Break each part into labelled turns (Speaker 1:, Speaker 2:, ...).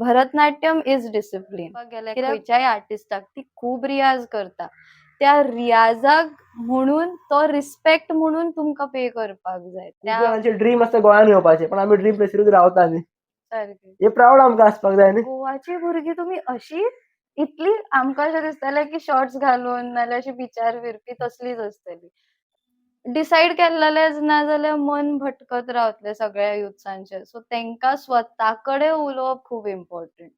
Speaker 1: Bharatanatyam is discipline. खंयच्याय आर्टिस्टाक ती खूप रियाज करता, त्या रियाजाक म्हणून तो रिस्पेक्ट म्हणून तुमकां पे करपाक जाय.
Speaker 2: खूप जणांचे ड्रीम असतं गोंयान येवपाचे, पण आम्ही ड्रीम प्लेसीरूच रावता न्ही.
Speaker 1: सारकें.
Speaker 2: हे प्राऊड आमकां आसपाक जाय न्ही.
Speaker 1: गोवाची भुरगीं तुमी अशी इतली आमकां अशें दिसतालें की शॉर्ट्स घालून नाल्यार अशी बिचार फिरपी तसलीच आसतली. डिसायड केल्लेलेच ना जाल्यार मन भटकत रावतले सगळ्या युथ्सांचे. सो तेंकां स्वता कडेन उलोवप खूब इम्पॉर्टंट.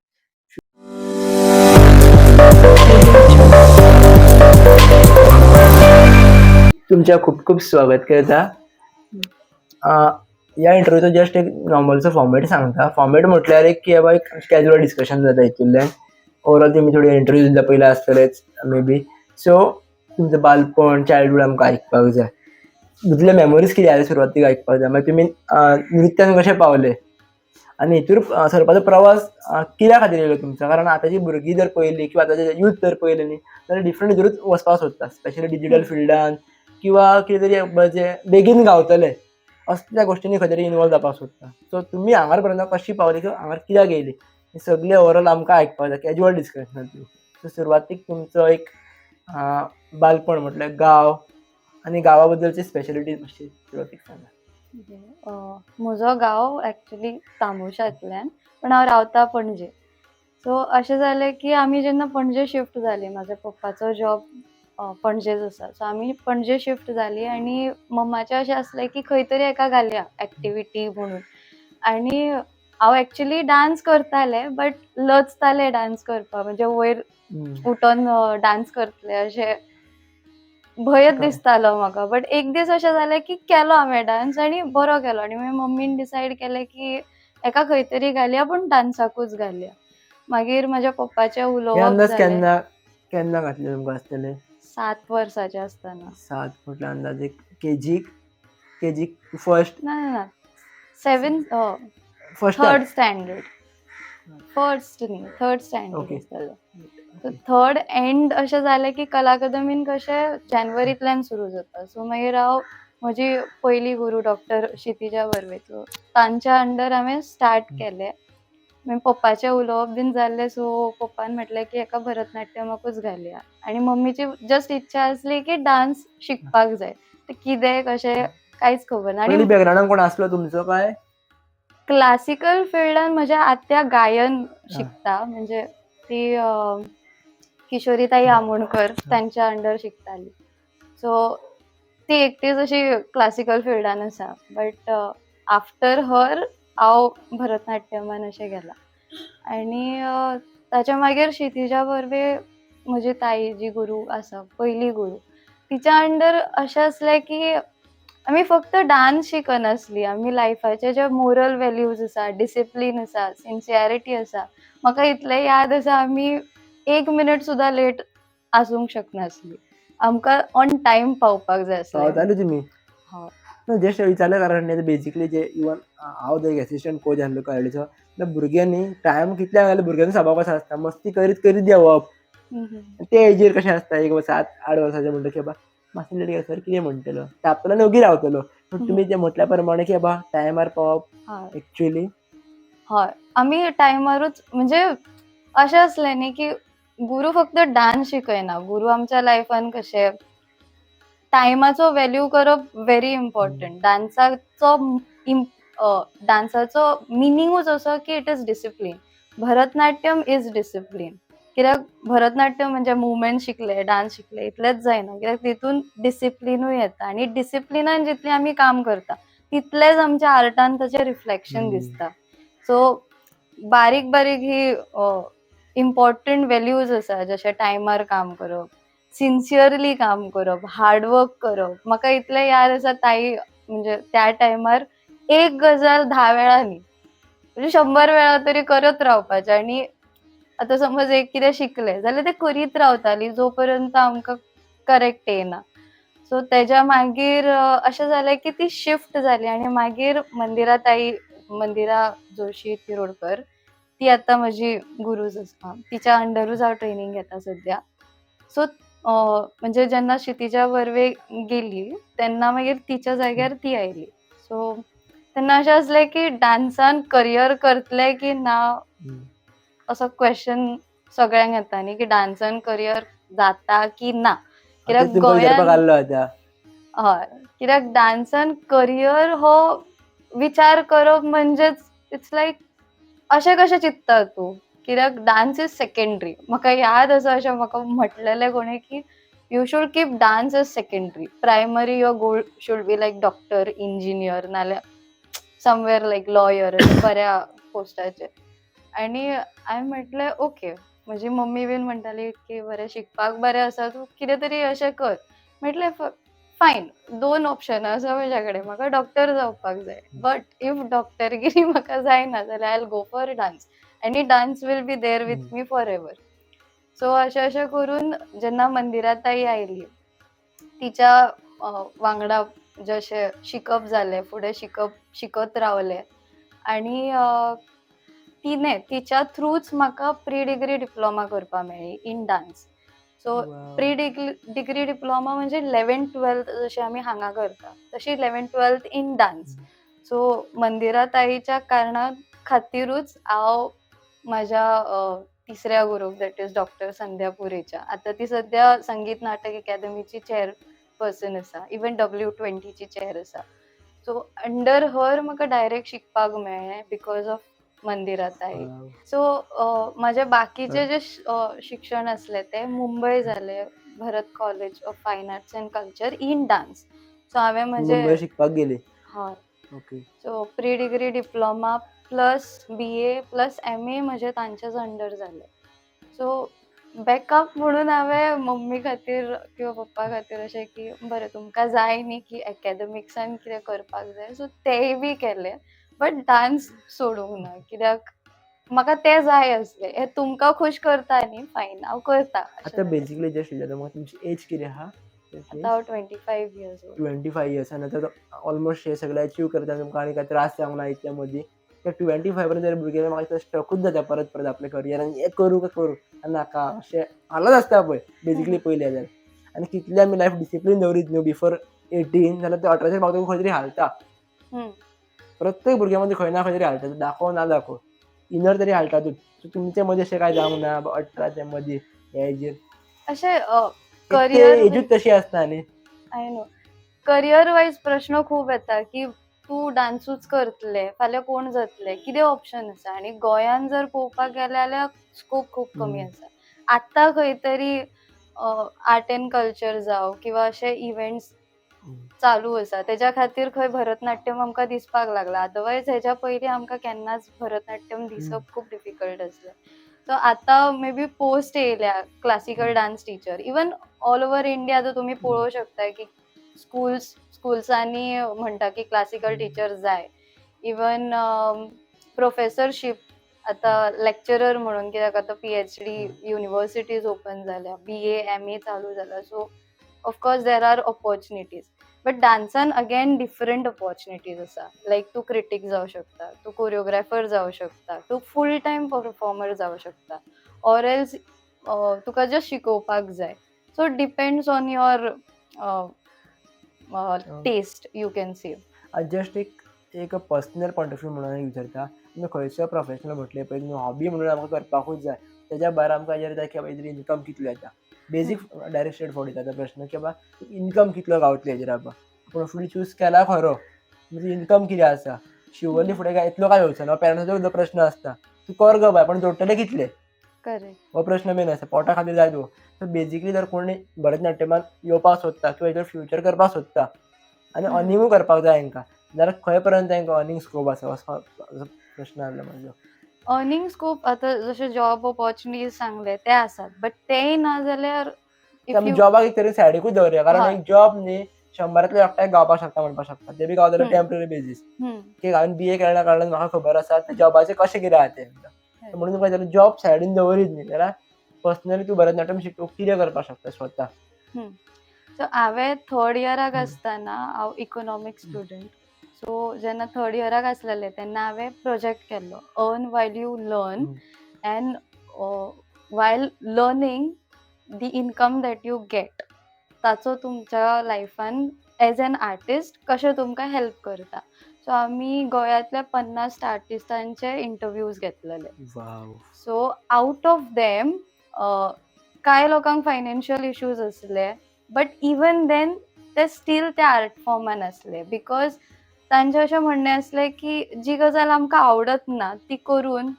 Speaker 2: तुमच्या खूप खूप स्वागत करता. ह्या इंटरव्यूचो जस्ट एक नॉर्मलचो फॉर्मेट सांगता. फॉर्मेट म्हटल्यार एक की बाबा एक कॅज्युअल डिस्कशन जाता हितूंतल्यान. ओवरऑल तुमी थोडी इंटरव्यू दिल्या पयलीं आसतलेच मे बी. सो तुमचें बालपण चायल्डहूड आमकां आयकपाक जाय. तुमचे मेमरीज कितें आसा सुरवातीक आयकपाक जाय. मागीर तुमी नृत्यान कशे पावले आनी हितूर सरपाचो प्रवास कित्या खातीर येयलो तुमचो. कारण आतांची भुरगीं जर पळयलीं किंवा आतांचे यूथ जर पळयलें न्ही जाल्यार डिफरंट हितूरूच वचपाक सोदता. स्पेशली डिजिटल फिल्डान किंवा कितें तरी जे बेगीन गावतले असल्या गोश्टींनी खंय तरी इनवॉल्व जावपाक सोदता. सो तुमी हांगार पर्यंत कशी पावली किंवा हांगार कित्याक येयली हें सगळें ओवरऑल आमकां आयकपाक जाय कॅज्युअल डिस्कशनांतल्यान. सो सुरवातीक तुमचो एक बालपण म्हटल्यार गांव आनी गांवा बद्दलची स्पेशलिटी मातशी सुरवातीक सांगा.
Speaker 1: म्हजो गांव एक्चुली तामोशांतल्यान, पण हांव रावता पणजे. सो अशें जालें की आमी जेन्ना पणजे शिफ्ट जालीं, म्हाज्या पप्पाचो जॉब पणजेच आसा. सो आमी पणजे शिफ्ट जालीं आनी मम्माचें अशें आसलें की खंय तरी एका घालया एक्टिविटी म्हणून. आनी हांव एक्चुली डान्स करतालें बट लजतालें डान्स करपाक. म्हणजे वयर उठोन डान्स करतलें अशें भंयच दिसतालो म्हाका. बट एक दीस अशें जालें की केलो हांवें डान्स आनी बरो केलो. आनी मागीर मम्मीन डिसायड केलें की एका खंय तरी घालया पूण डान्साकूच घालया. मागीर म्हाज्या पप्पाचें उलोवप जालें.
Speaker 2: केन्ना घातलें तुमकां आसतलें?
Speaker 1: 7 वर्साचें आसतना.
Speaker 2: 7 म्हटल्यार अंदाजे केजीक फर्स्ट
Speaker 1: ना 7
Speaker 2: फर्स्ट
Speaker 1: थर्ड स्टँडर्ड. फर्स्ट न्ही, थर्ड स्टँडर्ड आसतलें. सो थर्ड एंड अशें जालें की कला अकादमीन कशें जानेवारींतल्यान सुरू जाता. सो मागीर हांव म्हजी पयली गुरू डॉक्टर क्षितिजा बर्वे, सो तांच्या अंडर हांवें स्टार्ट केलें. मागीर पप्पाचें उलोवप बीन जाल्लें. सो पप्पान म्हटलें की हेका भरतनाट्यमाकूच घालया. आनी मम्मीची जस्ट इच्छा आसली की डान्स शिकपाक जाय. ते कितें कशें कांयच खबर ना.
Speaker 2: आनी बॅकग्रावंडान कोण आसलो तुमचो काय?
Speaker 1: क्लासिकल फिल्डान म्हज्या आत्या गायन शिकता. म्हणजे ती किशोरीताई आमोणकर त्यांच्या अंडर शिकताली. सो ती एकटीच अशी क्लासिकल फिल्डान आसा. बट आफ्टर हर हांव भरतनाट्यमान अशें गेलां. आनी ताच्या मागीर क्षितिजा बर्वे म्हजी ताई जी गुरू आसा, पयली गुरू, तिच्या अंडर अशें आसलें की आमी फक्त डान्स शिकनासलीं. आमी लायफाचे जे मोरल व्हॅल्यूज आसा, डिसिप्लीन आसा, सिन्सियरिटी आसा. म्हाका इतलें याद आसा आमी 1 मिनट सुद्दां लेट आसूंक शकनासलीं. आमकां ऑन टायम पावपाक जाय आसलें.
Speaker 2: पावताले तुमी?
Speaker 1: हय.
Speaker 2: जस्ट विचारल्या कारण बेसिकली जे इवन हांव जर एसिस्टंट कोच आसलो कळ्ळेचो जाल्यार भुरग्यांनी टायम कितल्या घालून भुरग्यांचो सबाब कसो आसता मस्ती करीत करीत देंवप. ते एजीर कशें आसता एक 7-8 वर्साचें म्हणटा की बाबा मातशें लेट गेलो सर कितें म्हणटलो ते आपल्यान ओगी रावतलो. पूण तुमी जे म्हटल्या प्रमाणे की बाबा टायमार पावप एक्चुअली
Speaker 1: हय. आमी टायमारूच म्हणजे अशें आसलें न्ही की गुरू फक्त डान्स शिकयना. गुरू आमच्या लायफान कशें टायमाचो व्हॅल्यू करप व्हेरी इम्पॉर्टंट. डान्साचो मिनिंगूच असो की it is discipline. Bharatanatyam is discipline. कित्याक भरतनाट्यम म्हणजे मुवमेंट शिकले, डान्स शिकले इतलेंच जायना. कित्याक तितून डिसिप्लिनूय येता. आनी डिसिप्लिनान जितलें आमी काम करता तितलेंच आमच्या आर्टान ताचें रिफ्लेक्शन दिसता. सो बारीक बारीक ही इम्पॉर्टंट व्हॅल्यूज आसा. जशें टायमार काम करप, सिन्सियरली काम करप, हार्डवर्क करप. म्हाका इतलें याद आसा ताई म्हणजे त्या टायमार एक गजाल 10 वेळा न्ही, म्हणजे 100 वेळा तरी करत रावपाचें. आनी आतां समज एक कितें शिकलें जाल्यार तें करीत रावतालीं जो पर्यंत आमकां करेक्ट येयना. सो तेज्या मागीर अशें जालें की ती शिफ्ट जाली आनी मागीर मंदिरा जोशी तिरोडकर ती आतां म्हजी गुरूच आसा. तिच्या अंडरूच हांव ट्रेनींग घेता सद्या. सो म्हणजे जेन्ना क्षितिजा बर्वे गेली तेन्ना मागीर तिच्या जाग्यार ती आयली. सो तेन्ना अशें आसलें की डान्सान करियर करतलें की ना असो क्वेश्चन सगळ्यांक येता न्ही की डान्सान करियर जाता की ना, कित्याक
Speaker 2: तेच तुमकां विचारपाक
Speaker 1: गोंयान
Speaker 2: आल्लो आतां.
Speaker 1: हय, कित्याक डान्सान करियर हो विचार करप म्हणजेच इट्स लायक अशें कशें चिंतता तूं? कित्याक डान्स इज सेकंडरी. म्हाका याद आसा अशें म्हाका म्हटलेलें कोणें की you should keep dance as secondary. Primary your goal should be like doctor, engineer नाल्यार समवेअर लायक लॉयर अशें बऱ्या पोस्टाचेर. आनी हांवें म्हटलें ओके. म्हजी मम्मी बीन म्हणटाली की बरें शिकपाक बरें आसा तूं कितें तरी अशें कर. म्हटलें फायन 2 ऑप्शन आसा म्हज्या कडेन. म्हाका डॉक्टर जावपाक जाय. बट इफ डॉक्टरगिरी म्हाका जायना जाल्यार I will go for dance. आनी dance will be there with me forever. So अशें करून जेन्ना मंदिरा ताई आयली, तिच्या वांगडा जशें शिकप जालें, फुडें शिकत रावलें आनी तिने तिच्या थ्रूच म्हाका प्री डिग्री डिप्लोमा करपाक मेळ्ळी in dance. So
Speaker 2: Wow.
Speaker 1: Pre degree diploma म्हणजे 11th-12th जशें आमी हांगा करता तशी 11th-12th इन डान्स. सो मंदिरा ताईच्या कारणां खातीरूच हांव म्हाज्या तिसऱ्या गुरूक दॅट इज डॉक्टर संध्या पुरेच्या. आतां ती सद्या संगीत नाटक अकादेमीची चेअरपर्सन आसा. इवन W20ची चेअर आसा. सो अंडर हर म्हाका डायरेक्ट शिकपाक मेळ्ळें बिकॉज ऑफ मंदिरा ताई.
Speaker 2: Wow.
Speaker 1: सो माझे बाकीचे जे शिक्षण असले ते मुंबय जाले, भरत कॉलेज ऑफ फायन arts and culture in dance. So हांवें
Speaker 2: मुंबय
Speaker 1: म्हजे
Speaker 2: शिकपाक गेली.
Speaker 1: हय.
Speaker 2: Okay.
Speaker 1: So pre degree diploma plus BA plus MA म्हजे तांचेच अंडर जाले. सो बॅकअप म्हणून हांवें मम्मी खातीर किंवा पप्पा खातीर अशें की बरें तुमकां जाय न्ही की एकाडेमिक्सान कितें करपाक जाय सो तेंय बी केलें. बट डान्स सोडूंक ना कित्याक म्हाका तें जाय आसलें. हें तुमकां खूश करता न्ही फायन हांव करता अशें
Speaker 2: आतां
Speaker 1: जालें.
Speaker 2: बेसिकली जस्ट विचारता म्हाका तुमची एज कितें आहा?
Speaker 1: आतां हांव 25 इयर्स ओल्ड.
Speaker 2: 25 इयर्स आनी आतां ऑलमोस्ट हे सगळें अचीव करता तुमकां आनी कांय त्रास जावंक ना इतल्या मदीं. त्या 25 पर्यंत जर भुरगे म्हाका स्टकूच जाता परत आपल्या करियरान हें करूं काय करूं नाका अशें हालत आसता पळय बेसिकली पयलें जाल्यार. आनी कितले आमी लायफ डिसिप्लीन दवरीत न्हू बिफोर 18 जाल्यार ते 18च्या पावतकच खंय तरी हालता. प्रत्येक भुरग्या मदीं खंय ना खंय तरी हालता. दाखोव ना दाखोव इनर तरी हालतातूच. सो तुमच्या मदीं अशें कांय जावंक ना 18च्या मदीं ह्या एजीर.
Speaker 1: अशें
Speaker 2: ते
Speaker 1: करियर
Speaker 2: एजूच तशी आसता न्ही.
Speaker 1: I know. करियर वायज प्रश्न खूब येता की तूं डान्सूच करतलें, फाल्यां कोण जातलें, कितें ऑप्शन आसा आनी गोंयान जर पळोवपाक गेलें जाल्यार स्कोप खूब कमी आसा. आतां खंय तरी आर्ट एंड कल्चर जावं किंवा अशे इव्हेंट्स चालू आसा तेज्या खातीर खंय भरतनाट्यम आमकां दिसपाक लागला. अदरवायज हेज्या पयलीं आमकां केन्नाच भरतनाट्यम दिसप खूब डिफिकल्ट आसलें. सो आतां मे बी पोस्ट येयल्या classical dance teacher. Even all over India आतां तुमी पळोवं शकता की स्कुल्सांनी म्हणटा की क्लासिकल टीचर जाय. इवन प्रोफेसरशीप आतां लेक्चरर म्हणून कित्याक आतां PhD युनिव्हर्सिटीज ओपन जाल्या, BA, MA चालू जाला. So of course there are opportunities. But डान्सान अगेन डिफरंट ऑपॉर्च्युनिटीज आसा. लायक तूं क्रिटीक जावं शकता, तूं कोरिओग्राफर जावं शकता, तूं फूल टायम परफॉर्मर जावं शकता ऑर एल्स तुका जस्ट शिकोवपाक जाय. So depends on your taste you can say.
Speaker 2: Just एक पर्सनल पॉयंट ऑफ व्यू म्हणून हांव विचारता तुमी खंयचो प्रोफेशनल म्हटलें पळय तुमी हॉबी म्हणून आमकां करपाकूच जाय तेज्या भायर आमकां हेजेर जाय की बाबा हेजेर इनकम कितलो येता. बेजीक डायरेक्ट स्ट्रेट फॉरवर्ड येता प्रश्न की बाबा इनकम कितलो गावतलो हेजेर बाबा पूण फुडें चूज केला खरो म्हणजे इनकम कितें आसा शिवरली फुडें काय इतलो काय येवचो ना पेरंट्साचो सुद्दां प्रश्न आसता तूं कर गो बाय पण जोडटले कितले
Speaker 1: करेक्ट.
Speaker 2: हो प्रश्न मेन आसा पोटा खातीर जाय तूं. सो बेजिकली जर कोणी भरतनाट्यमांत येवपाक सोदता किंवा हेजेर फ्युचर करपाक सोदता आनी अर्निंगूय करपाक जाय हांकां जाल्यार खंय पर्यंत तांकां अर्निंग स्कोप आसा असो प्रश्न आसलो म्हाजो.
Speaker 1: अर्निंग स्कोप आतां जशे जॉब ऑपॉर्च्युनिटीज सांगले ते आसात बट तेय ना जाल्यार
Speaker 2: आमी जॉबाक एक तरी सायडीकूच दवरया कारण एक जॉब न्ही 100तले एकठांय गावपाक शकता म्हणपाक शकता ते बी गावतले टेम्पररी बेजीस की हांवें BA केल्या कारणान म्हाका खबर आसा ते जॉबाचें कशें कितें आहा तें म्हणून तुका जाल्यार जॉब सायडीन दवरीत न्ही जाल्यार पर्सनली तूं भरतनाट्यम शिकून कितें करपाक शकता स्वता.
Speaker 1: सो हांवें थर्ड इयराक आसतना हांव इकॉनॉमिक्स स्टुडंट. सो जेन्ना थर्ड इयराक आसलेलें तेन्ना हांवें प्रोजेक्ट केल्लो earn while you learn and while learning the income that you get ताचो तुमच्या लायफान एज एन आर्टिस्ट कशें तुमकां हेल्प करता. सो आम्ही गोंयांतल्या 50 आर्टिस्टांचे इंटरव्ह्यूज घेतलेले.
Speaker 2: Wow.
Speaker 1: So out of them कांय लोकांक फायनान्शियल इश्यूज असले, बट इवन देन ते स्टील त्या आर्ट फॉर्मान असले, बिकॉज तांचें अशें म्हणणें असलें की जी गजाल आमकां आवडत ना ती करून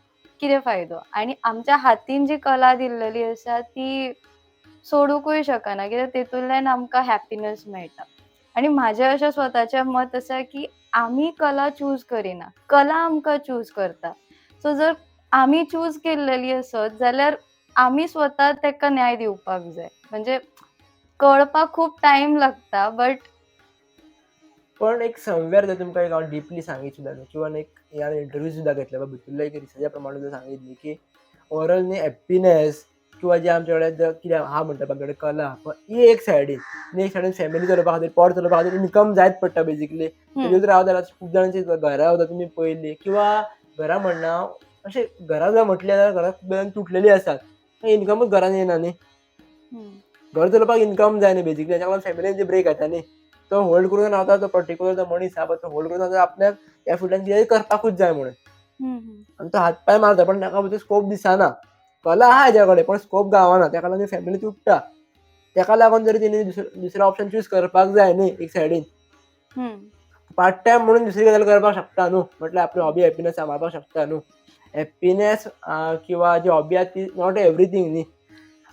Speaker 1: कितें फायदो, आनी आमच्या हातीन जी कला दिल्लेली आसा ती सोडूंकूय शकना, कित्याक तेतूंतल्यान आमकां हॅपिनस मेळटा. आनी म्हाजें अशें स्वताचें मत आसा की आमी कला चूज करिना, कला आमकां चूज करता. सो जर आमी चूज केल्लेली आसत जाल्यार आमी स्वता तेका न्याय दिवपाक जाय. म्हणजे कळपाक खूप टायम लागता, बट
Speaker 2: पण एक समवेअर जर तुमकां एक हांव डिपली सांगीत सुद्दां न्हू, किंवा एक ह्या इंटरव्यू सुद्दां घेतले बा भितरल्या एक रिसर्चा प्रमाणे जर सांगितली की ओवरऑल न्ही हॅप्पीनेस किंवा जे आमचे कडेन कितें आहा म्हणटा आमचे कडेन कला, पण ही एक सायडीन आनी एक सायडीन फॅमिली चलोवपा खातीर, पोट चलोवपा खातीर इनकम जायच पडटा बेजिकली. तेजेर रावता जाल्यार खूब जाणांची घरां उदक तुमी पळयली, किंवा घरां म्हणना अशें घरां जर म्हटलें जाल्यार घरां खूब जाणांची तुटलेली आसात, इनकमूच घरान येना न्ही. घर चलोवपाक इनकम जाय न्ही बेजिकली, ताच्या लागून फॅमिलीन जी ब्रेक येता न्ही, तो होल्ड करून रावता तो पर्टिक्युलर तो मनीस आहा, तो होल्ड करून रावता आपल्याक ह्या फिल्डान कितें करपाकूच जाय म्हणून. आनी तो हातपाय मारता पण ताका भितर स्कोप दिसना. कला आहा हेज्या कडेन पण स्कोप गावना, ताका लागून फॅमिली तुटता. ताका लागून जरी तेणी दुसरो ऑप्शन चूज करपाक जाय न्ही एक सायडीन. पार्ट टायम म्हणून दुसरी गजाल करपाक शकता न्हू, म्हटल्यार आपली हॉबी हॅपिनस सांबाळपाक शकता न्हू. हॅपिनेस किंवा जी हॉबी आहा ती नॉट एवरीथींग न्ही.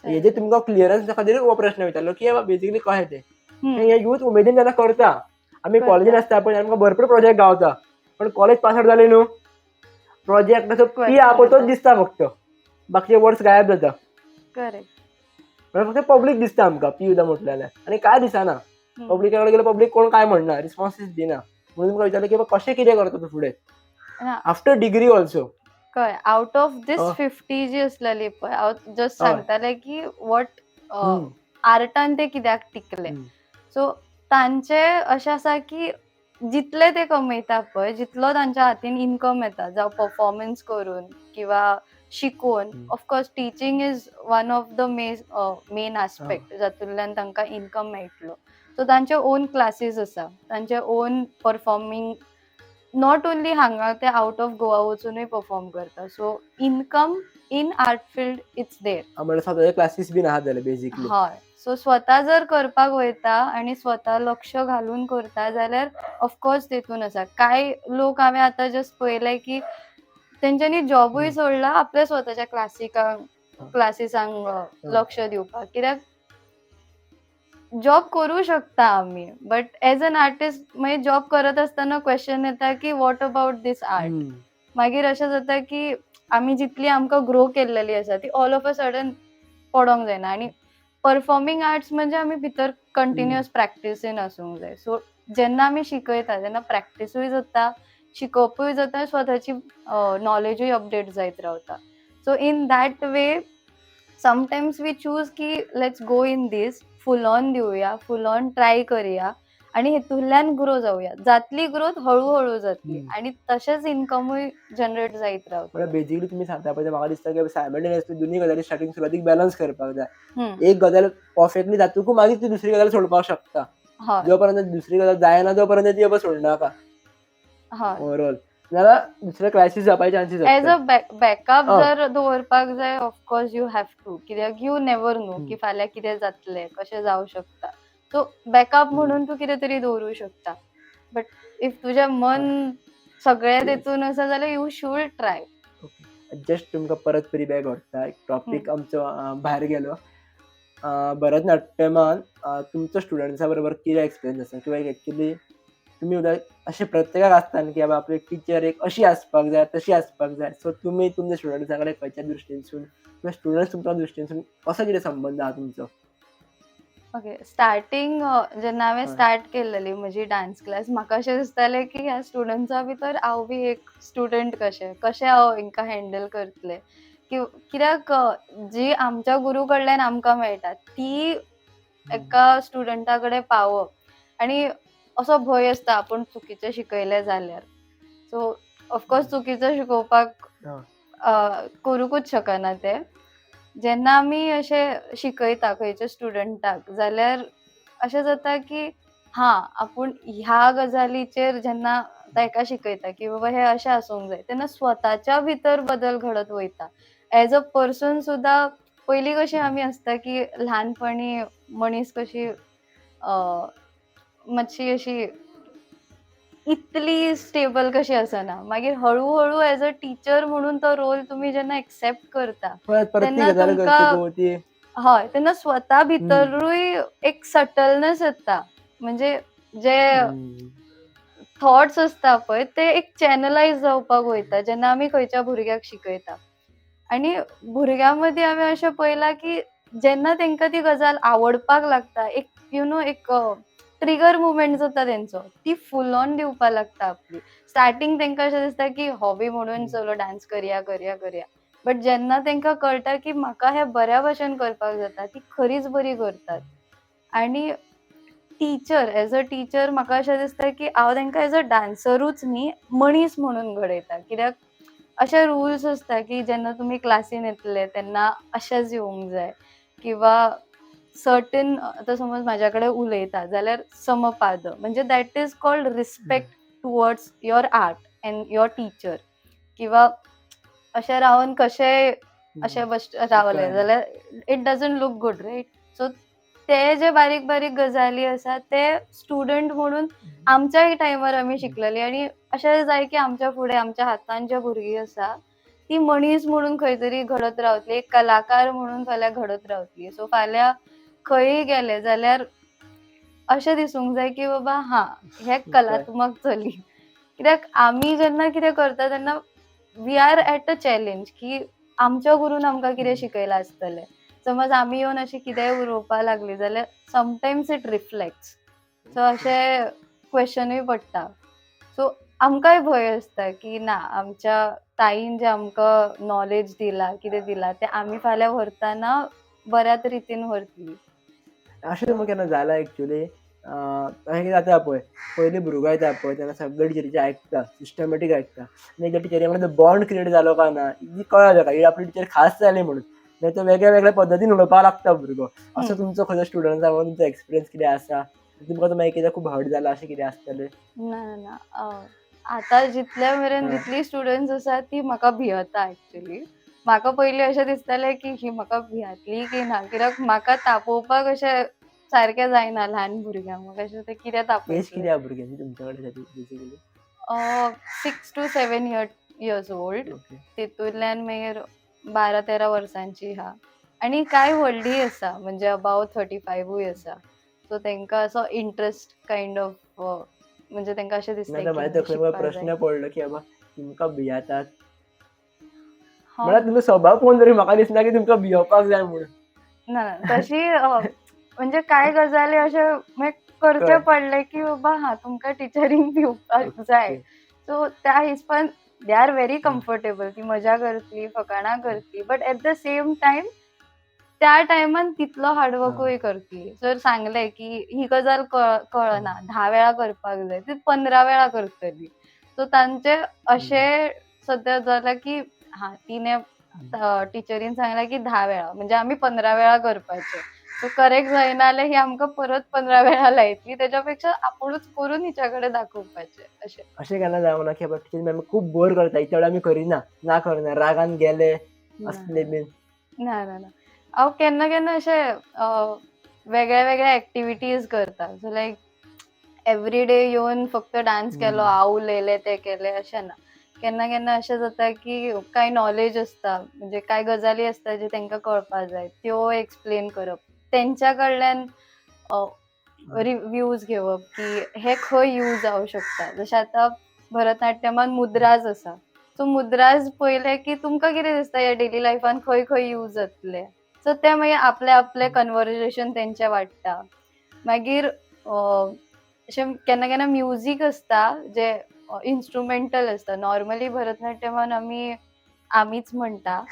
Speaker 2: हेजेर तुमकां क्लियरन्स खातीर हो प्रश्न विचारलो की बाबा बेजिकली कशें तें. हे यूथ उमेदीन जेन्ना करता, आमी कॉलेजीन आसता पळय आमकां भरपूर प्रोजेक्ट गावता, पण कॉलेज पास आउट जाली न्हू, प्रोजेक्ट असो पी आहा पळय तोच दिसता फक्त, बाकीचे वर्ड्स गायब जाता.
Speaker 1: करेक्ट.
Speaker 2: फक्त पब्लीक दिसता आमकां पी सुद्दां म्हटलें जाल्यार, आनी काय दिसना. पब्लिका कडेन गेल्यार पब्लीक कोण काय म्हणना, रिस्पॉन्सीस दिना. म्हणून तुमकां विचारलें की बाबा कशें कितें करता तूं फुडें आफ्टर डिग्री ऑल्सो.
Speaker 1: कळ्ळें. आउट ऑफ दीस 50 जी असलेली पळय, हांव जस्ट सांगतालें की वॉट आर्टान ते कित्याक टिकले. सो तांचें अशें आसा की जितले ते कमयता पळय, जितलो तांच्या हातीन इनकम येता, जावं परफॉर्मन्स करून किंवा शिकून, of course teaching is one of the main aspect जातूंतल्यान तांकां इनकम मेळटलो. सो तांचे ओन क्लासीस आसा, तांचे ओन परफॉर्मींग, नॉट ओन्ली हांगा ते आउट ऑफ गोवा वचूनय परफॉर्म करता. So income in art field it's there.
Speaker 2: म्हणल्यार स्वताचे क्लासीस बीन आहात जाल्यार बेजिकली.
Speaker 1: हय. सो स्वता जर करपाक वयता आनी स्वता लक्ष घालून करता जाल्यार ऑफकोर्स तेतून आसा. कांय लोक हांवें आतां जस्ट पळयले की तेंच्यांनी जॉबूय सोडला आपल्या स्वताच्या क्लासिसांक लक्ष दिवपाक. कित्याक जॉब करूं शकता आमी, बट एज एन आर्टिस्ट मागीर जॉब करत आसतना क्वेश्चन येता की वॉट अबाउट दीस आर्ट. मागीर अशें जाता की आमी जितली आमकां ग्रो केल्लेली आसा ती ऑल ऑफ अ सडन पडोंक जायना. आनी परफॉर्मिंग आर्ट्स म्हणजे आमी भितर कंटिन्युअस प्रॅक्टिसीन आसूंक जाय. सो जेन्ना आमी शिकयता तेन्ना प्रॅक्टिसूय जाता, शिकोवपूय जाता, स्वताची नॉलेजूय अपडेट जायत रावता. So in that way sometimes we choose की let's go in this, full on दिवया, फूल ऑन ट्राय करया आनी हेतूंतल्यान ग्रो जावया. जातली ग्रोथ हळू जातली आनी तशेंच इनकमूय जनरेट जायत रावता.
Speaker 2: म्हळ्यार बेजिकली तुमी सांगता पळय म्हाका दिसता की सायमल्टेनियसली दोनूय गजाली सुरवातीक बॅलन्स करपाक जाय. एक गजाल परफेक्टली जातकूच मागीर ती दुसरी गजाल सोडपाक शकता. जो पर्यंत दुसरी गजाल जायना तो पर्यंत ती सोडनाका ओवरऑल, नाल्यार दुसरे क्रायसीस जावपाचे चान्सीस
Speaker 1: एज अ
Speaker 2: आसता.
Speaker 1: बॅकअप जर दवरपाक जाय, ऑफकोर्स यू हॅव टू, कित्याक यू नेवर नो की फाल्यां कितें जातलें, कशें जावं शकता. सो बॅकअप म्हणून तूं कितें तरी दवरूं शकता. बट इफ तुजें मन सगळें तेतून आसा जाल्यार यू शूड ट्राय.
Speaker 2: जस्ट तुमकां परत फ्री बॅक व्हरता, एक टॉपीक आमचो भायर गेलो. भरतनाट्यमान तुमचो स्टुडंट्सा बरोबर कितें एक्सपिरियन्स आसा, किंवा एक्चुली तुमी अशें प्रत्येकाक आसता न्ही की बाबा आपली टिचर एक अशी आसपाक जाय, तशी आसपाक जाय. सो तुमी तुमच्या स्टुडंट्सा कडेन खंयच्या दृश्टीनसून किंवा स्टुडंट्स तुमच्या दृश्टीनसून कसो कितें संबंद आहा तुमचो?
Speaker 1: ओके. स्टार्टींग जेन्ना हांवें स्टार्ट केल्लेली म्हजी डान्स क्लास, म्हाका अशें दिसतालें की ह्या स्टुडंट्सा भितर हांव बी एक स्टुडंट कशें हांव हेंकां हँडल करतलें. कित्याक जी आमच्या गुरू कडल्यान आमकां मेळटा ती एका स्टुडंटा कडेन पावप, आनी असो भंय आसता आपूण चुकीचें शिकयलें जाल्यार. सो ऑफकोर्स चुकीचें शिकोवपाक करूंकूच शकना तें. जेन्ना आमी अशें शिकयता खंयच्या स्टुडंटाक जाल्यार अशें जाता की आपूण ह्या गजालीचेर जेन्ना आतां हेका शिकयता की बाबा हे अशें आसूंक जाय, तेन्ना स्वताच्या भितर बदल घडत वयता. एज अ पर्सन सुद्दां पयलीं कशी आमी आसता की ल्हानपणी मनीस कशी मातशी अशी इतली स्टेबल कशी आसना. मागीर हळू एज अ टीचर म्हणून तो रोल तुमी जेन्ना एक्सेप्ट करता,
Speaker 2: परत परत ती
Speaker 1: तेन्ना
Speaker 2: गजाल
Speaker 1: तुमकां
Speaker 2: करतकू ती
Speaker 1: हय, तेन्ना स्वता
Speaker 2: हम्म,
Speaker 1: भितरूय एक सटलनेस येता. म्हणजे जे
Speaker 2: हम्म,
Speaker 1: थॉट्स आसता पळय ते एक चॅनलायज जावपाक वयता, जेन्ना आमी खंयच्या भुरग्याक शिकयता. आणि भुरग्यांमध्ये आमी अशें पळयलां की जेन्ना तेंकां ती गजाल आवडपाक लागता, एक एक ट्रिगर मुव्हमेंट जाता तेंचो, ती फूल ऑन दिवपा लागता आपली. स्टार्टींग तेंकां अशें दिसता की हॉबी म्हणून
Speaker 2: हम्म.
Speaker 1: चलो डान्स करया. बट जेन्ना तेंकां कळटा की म्हाका हें बऱ्या भशेन करपाक जाता, ती खरीच बरी करतात. आणि एज अ टीचर म्हाका अशें दिसता की हांव तेंकां एज अ डान्सरूच न्ही, मनीस म्हणून घडयता. कित्याक अशे रुल्स आसता की जेन्ना तुमी क्लासीन येतले तेन्ना अशेंच येवंक जाय किंवा सर्टेन आतां समज म्हाज्या कडेन उलयता जाल्यार समपाद म्हणजे that is called respect towards your art and your teacher किंवा अशें रावन कशेय अशें रावले
Speaker 2: कळ्ळें.
Speaker 1: जाल्यार it doesn't look good right. So ते जे बारीक बारीक गजाली आसा ते स्टुडंट म्हणून आमच्याय टायमार आमी शिकलेली आणि अशें जाय की आमच्या फुडें आमच्या हातान जे भुरगीं आसा ती मनीस म्हणून खंय तरी घडत रावतली, एक कलाकार म्हणून फाल्यां घडत रावतली. सो फाल्यां खंयी गेले जाल्यार अशें दिसूंक जाय की बाबा हां, हे
Speaker 2: कळ्ळें.
Speaker 1: कलात्मक चली. कित्याक आमी जेन्ना कितें करता तेन्ना we are at a challenge की आमच्या गुरून आमकां कितें शिकयलां आसतलें. समज आमी येवन अशी कितेंय उलोवपा लागलीं जाल्यार समटायम्स इट रिफ्लेक्ट्स. सो अशें क्वेशनूय पडटा. सो आमकांय भंय आसता की ना आमच्या ताईन जें आमकां नॉलेज दिलां, कितें दिलां तें आमी फाल्यां व्हरतना बऱ्याच रितीन व्हरतलीं.
Speaker 2: अशें तुमकां केन्ना जालां एक्चुअली अशें कितें जाता पळय, पयलीं भुरगो येता पळय तेन्ना सगळे टिचरीचें आयकता, सिस्टमॅटीक आयकता. आनी एकदां टिचरी वांगडा जो बॉन्ड क्रिएट जालो काय ना, ही कळ्ळा ताका ही आपली टिचर खास जाली म्हणून. मागीर तो वेगळ्या वेगळ्या पद्दतीन उलोवपाक लागता भुरगो. असो
Speaker 1: हं.
Speaker 2: तुमचो खंयचो स्टुडंटा वांगडा तुमचो एक्सपिरियन्स कितें आसा? तुमकां तो मागीर कितें खूब हर्ट जाला अशें कितें आसतलें?
Speaker 1: ना. आतां जितल्या मेरेन
Speaker 2: हां.
Speaker 1: जितलीं स्टुडंट्स आसा ती म्हाका भियेता एक्चुअली. म्हाका पयलीं अशें दिसतालें की ही म्हाका भियातली की ना कित्याक म्हाका तापोवपाक अशें सारकें जायना ल्हान भुरग्यांक. म्हाका अशें ते कितें
Speaker 2: एज
Speaker 1: तापयतले.
Speaker 2: कितें आहा भुरग्यांची तुमच्या कडेन basically?
Speaker 1: 6 to 7 years old.
Speaker 2: Okay.
Speaker 1: तितूंतल्यान मागीर 12-13 वर्सांची आहा. आनी कांय व्हडलीं आसा म्हणजे अबाउट 35 आसा. सो तेंकां असो इंट्रस्ट कायंड ऑफ म्हणजे तेंकां अशें दिसता
Speaker 2: नाजाल्यार
Speaker 1: की
Speaker 2: म्हाज्या
Speaker 1: नाही
Speaker 2: तकलेन म्हाका
Speaker 1: शिकपाक जाय.
Speaker 2: प्रश्न पडलो की बाबा तुमकां भियातात.
Speaker 1: हां.
Speaker 2: म्हळ्यार तुमचो स्वभाव पळोवन तरी म्हाका दिसना की तुमकां भियोवपाक जाय म्हणून.
Speaker 1: ना तशी म्हणजे कांय गजाली अशे करचे
Speaker 2: कळ्ळें.
Speaker 1: पडले की बाबा हां, तुमकां टिचरींक भिवपाक जाय.
Speaker 2: ओके.
Speaker 1: सो त्या हिसपान दे आर व्हेरी कम्फर्टेबल. ती मजा करतली, फकाणां करतली. But at the same time त्या टायमान तितलो
Speaker 2: हां.
Speaker 1: हार्डवर्कूय करतली. जर सांगलें की ही गजाल कळना, 10 वेळा करपाक जाय, ती 15 वेळा करतली. सो तांचे अशे सद्या जाला की हां, तिने टिचरीन सांगलां की 10 वेळा म्हणजे आमी 15 वेळा करपाचे. सो करेक्ट जायना जाल्यार ही आमकां परत 15 वेळा लायतली. तेज्या आपुणूच करून हिच्या कडेन दाखोवपाचें अशें.
Speaker 2: अशें केन्ना जावंक ना की बाबा टिचरी मॅम खूब बोर करता, इतल्या वेळा आमी करिना, ना करना, रागान गेले
Speaker 1: ना,
Speaker 2: असले बीन.
Speaker 1: ना. हांव केन्ना अशे वेगळ्या एक्टिविटीज करता. सो लायक एवरी डे येवन फक्त डान्स केलो, हांव उलयलें, तें केलें अशें ना. केन्ना अशें जाता की कांय नॉलेज आसता, म्हणजे कांय गजाली आसता ज्यो तेंकां कळपाक जाय, त्यो एक्सप्लेन करप. तेंच्या कडल्यान रिव्ह्यूज घेवप की हे खंय यूज जावंक शकता. जशें आतां भरतनाट्यमान मुद्राज आसा. सो मुद्राज पळयले की तुमकां कितें दिसता ह्या डेली लायफान खंय यूज जातले. सो ते मागीर आपले कन्वर्सेशन तेंचें वाडटा. मागीर अशें केन्ना म्युजीक आसता जे इन्स्ट्रुमेंटल आसता. नॉर्मली भरतनाट्यमान आमीच म्हणटा.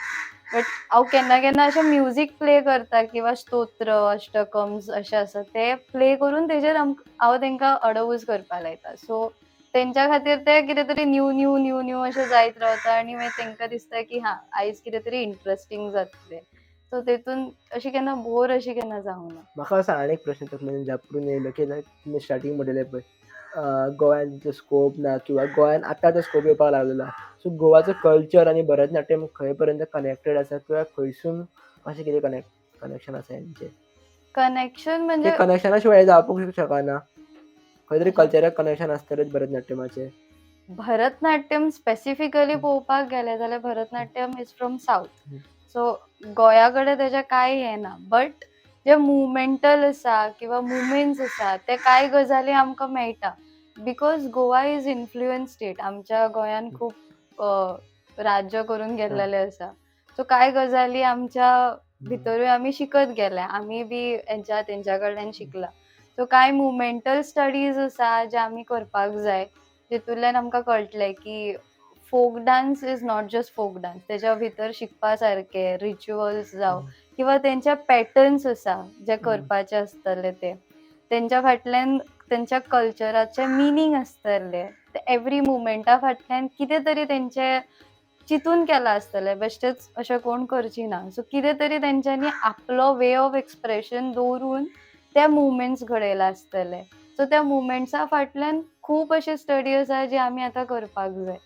Speaker 1: बट हांव केन्ना अशें म्युजीक प्ले करता किंवा स्तोत्र, अष्टकम्स अशें आसा ते प्ले करून तेजेर हांव तेंकां अडवूज करपा लायता. सो तेंच्या खातीर ते कितें तरी न्यू अशें जायत रावता आनी मागीर तेंकां दिसता की हां, आयज कितें तरी इंट्रस्टींग जातलें. सो तेतून अशी केन्ना बोर अशी केन्ना जावंक ना.
Speaker 2: म्हाका असो आनी एक प्रश्न तकलेन झापरून येयलो की तुमी स्टार्टींग म्हणलेलें पळय गोंयांचो स्कोप ना किंवा गोंयान आतां तो स्कोप येवपाक लागलेलो आहा. सो गोवाचो कल्चर आनी भरतनाट्यम खंय पर्यंत कनेक्टेड आसा किंवा खंयसून कशें कितें कनेक्शन आसा हेंचें?
Speaker 1: कनेक्शन
Speaker 2: ते
Speaker 1: म्हणजे
Speaker 2: कनेक्शना शिवाय जावपूंक शकना. खंय तरी कल्चरल कनेक्शन आसतलेच भरतनाट्यमाचें.
Speaker 1: भरतनाट्यम स्पेसिफिकली पळोवपाक गेले जाल्यार भरतनाट्यम इज फ्रॉम साऊथ.
Speaker 2: हम्म.
Speaker 1: सो गोंया कडेन तेजें कांय हें ना. बट जे मुवमेंटल आसा किंवा मुवमेंट्स आसा ते कांय गजाली आमकां मेळटा. Because Goa is influence state. आमच्या गोंयान खूब राज्य करून गेल्लेले आसा. सो कांय गजाली आमच्या भितरूय आमी शिकत गेल्या. आमी बी तेंच्या कडल्यान शिकला. सो कांय मुवमेंटल स्टडीज आसा जे आमी करपाक जाय. जितूंतल्यान आमकां कळटलें की folk dance is not just folk dance. तेच्या भितर शिकपा सारके रिच्युअल्स जावं किंवा तेंचे पॅटर्न्स आसा जे करपाचे आसतले ते. तेंच्या फाटल्यान तेंच्या कल्चराचे मिनींग आसतले. ते एवरी मुवमेंटा फाटल्यान कितें तरी तेंचे चिंतून केलां आसतलें. बेश्टेच अशें कोण करची ना. सो कितें तरी तेंच्यांनी आपलो वे ऑफ एक्सप्रेशन दवरून ते मुवमेंट्स घडयला आसतले. सो त्या मुवमेंट्सा फाटल्यान खूब अशी स्टडी आसा जी आमी आतां करपाक जाय.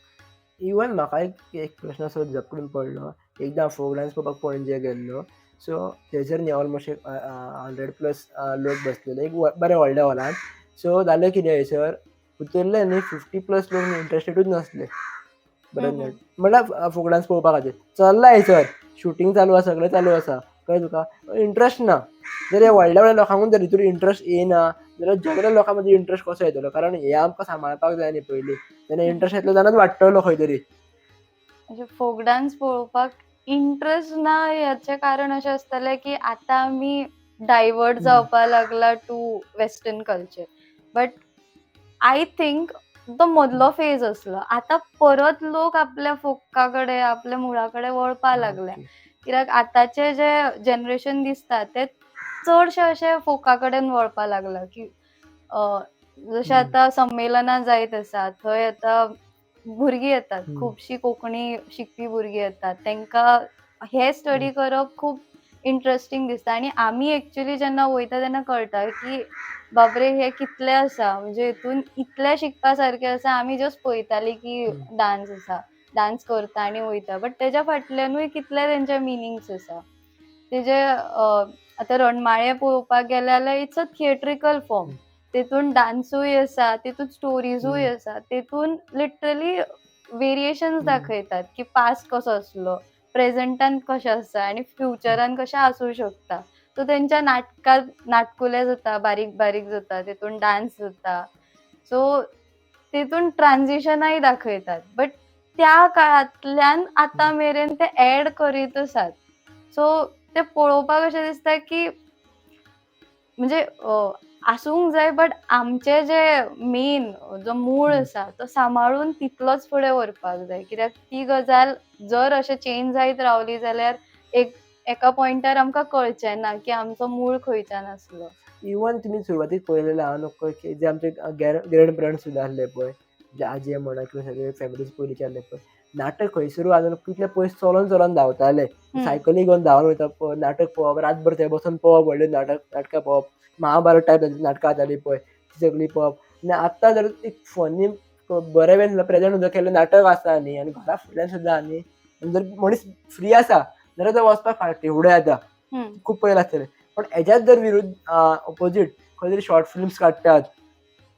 Speaker 2: इवन म्हाका एक प्रश्न असो झपडून पडलो. एकदां फोक डान्स पळोवपाक पणजे गेल्लो. सो थंयसर न्ही ऑलमोस्ट एक 100+ लोक बसलेले एक बऱ्या व्हडल्या हॉलान. सो जालें कितें हयसर भितरले न्ही 50+ लोक न्ही इंट्रस्टेडूच नासले भरतनाट्यम म्हणल्यार फोक डान्स पळोवपा खातीर. चल्ला हयसर शुटींग चालू आसा, सगळें चालू आसा. कळ्ळें तुका? इंट्रस्ट ना. जर ह्या व्हडल्या व्हडल्या लोकांकूच जर हितूर इंट्रस्ट येयना जाल्यार जनरल लोकां मदीं इंट्रस्ट कसो येतलो? कारण हे आमकां सांबाळपाक जाय न्ही पयलीं. तेन्ना इंट्रस्ट येतलो जाल्यार वाडटलो खंय तरी.
Speaker 1: म्हणजे फोक डान्स पळोवपाक इंट्रस्ट ना हेचें कारण अशें आसतलें की आतां आमी डायवर्ट जावपा लागला to western culture. But I think तो मदलो फेज असलो. आतां परत लोक आपल्या फोका कडेन, आपल्या मुळा कडेन वळपा लागल्या. कित्याक आतांचे जे जनरेशन दिसता ते चडशे अशे फोका कडेन वळपा लागला की जशें आतां संमेलनां जायत आसा. थंय आतां भुरगीं येतात. खुबशीं कोंकणी शिकपी भुरगीं येतात. तेंकां हे स्टडी करप खूब इंट्रस्टिंग दिसता आनी आमी एक्चुअली जेन्ना वयता तेन्ना कळटा की बापरे हे कितलें आसा. म्हणजे हितून इतलें शिकपा सारकें आसा. आमी जस्ट पळयतालीं की डान्स आसा. डान्स करता आनी वयता. बट तेच्या फाटल्यानूय कितले तेंचे मिनींग्स आसा. तेजे आतां रणमाळे पळोवपाक गेले जाल्यार इट्स अ थिएट्रिकल फॉर्म. तेतून डान्सूय आसा, तेतून स्टोरीजूय आसा. तेतून लिटरली व्हेरिएशन्स दाखयतात की पास्ट कसो आसलो, प्रेझेंटान कशें आसा आनी फ्युचरान कशें आसूं शकता. सो तेंच्या नाटकुलें जाता, बारीक बारीक जाता. तेतून डान्स जाता. सो तेतून ट्रान्झिशनाय दाखयतात. बट त्या काळांतल्यान आतां मेरेन ते ऍड करीत आसात. सो ते पळोवपाक अशें दिसता की म्हणजे आसूंक जाय बट आमचे जे मेन जो मूळ आसा तो सांबाळून तितलोच फुडें व्हरपाक जाय. कित्याक ती गजाल जर अशें चेंज जायत रावली जाल्यार एका पॉयंटार आमकां कळचें ना की आमचो मूळ खंयच्यान आसलो.
Speaker 2: इवन तुमी सुरवातीक पळयलेलें आहा न्हू की जे आमचे ग्रँड पेरंट्स सुद्दां आसले पळय, जे आजी म्हणा किंवा सगळे फॅमिलीज पयलींचे आसले पळय, नाटक खंयसरू आसूं कितले पयस चलोन धांवताले. सायकली घेवन धांवन वयता पळय, नाटक पळोवप, रातभर थंय बसून पळोवप, व्हडलीं नाटकां पळोवप. महाभारत टायप नाटकां जातालीं पळय ती सगळीं पळोवप. आनी आतां जर एक फनी बरे वेन प्रेजेंट सुद्दां केल्लें नाटक आसा न्ही आनी घरा फुडल्यान सुद्दां न्ही जर मनीस फ्री आसा जाल्यार तो वचपाक फाटीं फुडें येता. खूब पयलें आसतलें. पण हेज्याच जर विरुद्ध ऑपोजीट खंय तरी शॉर्ट फिल्म्स काडटात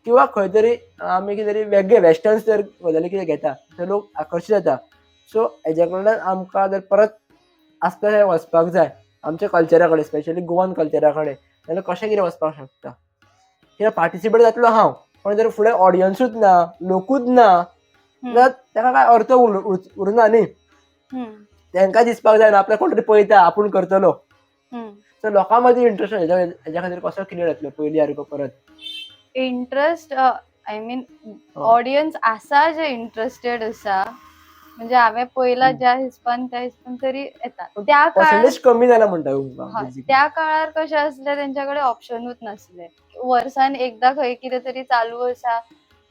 Speaker 2: किंवा खंय तरी आमी कितें तरी वेगळे वेस्टर्न्स जर गजाली कितें घेता तर लोक आकर्शीत जाता. सो हेज्या कडल्यान आमकां जर परत आसता थंय वचपाक जाय आमच्या कल्चरा कडेन, स्पेशली गोवन कल्चरा कडेन, जाल्यार कशें कितें वचपाक शकता? कित्याक पार्टिसिपेट जातलो हांव, पण जर फुडें ऑडियन्सूच ना, लोकूच ना, जाल्यार ताका काय अर्थ उरना न्ही. तांकां दिसपाक जाय आपल्याक कोण तरी पळयता, आपूण करतलो. सो लोकां मदीं इंट्रस्ट हेज्या खातीर कसो क्रिएट जातलो पयलीं सारको परत?
Speaker 1: इंट्रस्ट आय मीन ऑडियन्स आसा जे इंट्रस्टेड आसा. म्हणजे हांवें पळयलां ज्या हिसपान त्या हिसपान तरी येता. त्या
Speaker 2: पर्सेंटेज
Speaker 1: काळार
Speaker 2: कमी जाला म्हणटा तुमकां.
Speaker 1: त्या काळार कशें आसलें तेंच्या कडेन ऑप्शनूच नासलें. वर्सान एकदां खंय कितें तरी चालू आसा,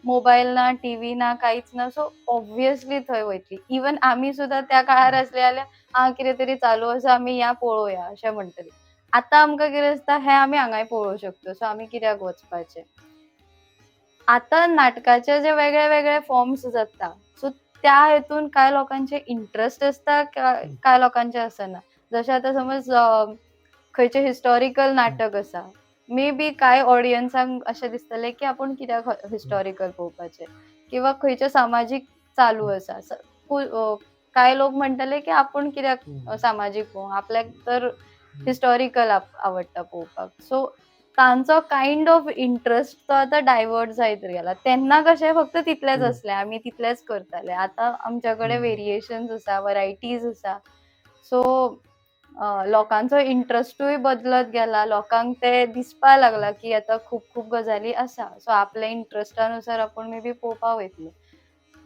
Speaker 1: मोबायल ना, टीव्ही ना, कांयच ना. सो ऑब्वियसली थंय वयतलीं. इवन आमी सुद्दां त्या काळार आसले जाल्यार कितें तरी चालू आसा आमी या पळोवया अशें म्हणटलीं. आतां आमकां कितें दिसता हें आमी हांगाय पळोवंक शकता. सो आमी कित्याक वचपाचें? आता नाटकाचे जे वेगळे वेगळे फॉर्म्स जाता सो त्या हेतून काय लोकांचे इंटरेस्ट असता काय लोकांचे असना. जशें आता समज खंयचे हिस्टॉरिकल नाटक आसा मे बी काय ऑडियन्सांक अशें दिसतलें की आपूण कित्याक हिस्टॉरिकल पळोवपाचें किंवा खंयचे सामाजीक चालू आसा काय लोक म्हणटले की आपूण कित्याक सामाजीक पळोवं आपल्याक तर हिस्टॉरिकल आवडटा पळोवपाक. सो तांचो काइंड ऑफ इंटरेस्ट तो आतां डायवर्ट जायत गेला. तेन्ना कशें फक्त तितलेंच असलें आमी तितलेंच करताले. आतां आमच्या कडेन व्हेरिएशन्स आसा, वरायटीज आसा. सो लोकांचो इंटरेस्टूय बदलत गेला. लोकांक ते दिसपा लागला की आतां खूब खूब गजाली आसा. सो आपल्या इंटरेस्टानुसार आपूण मे बी पळोवपाक वयतलो.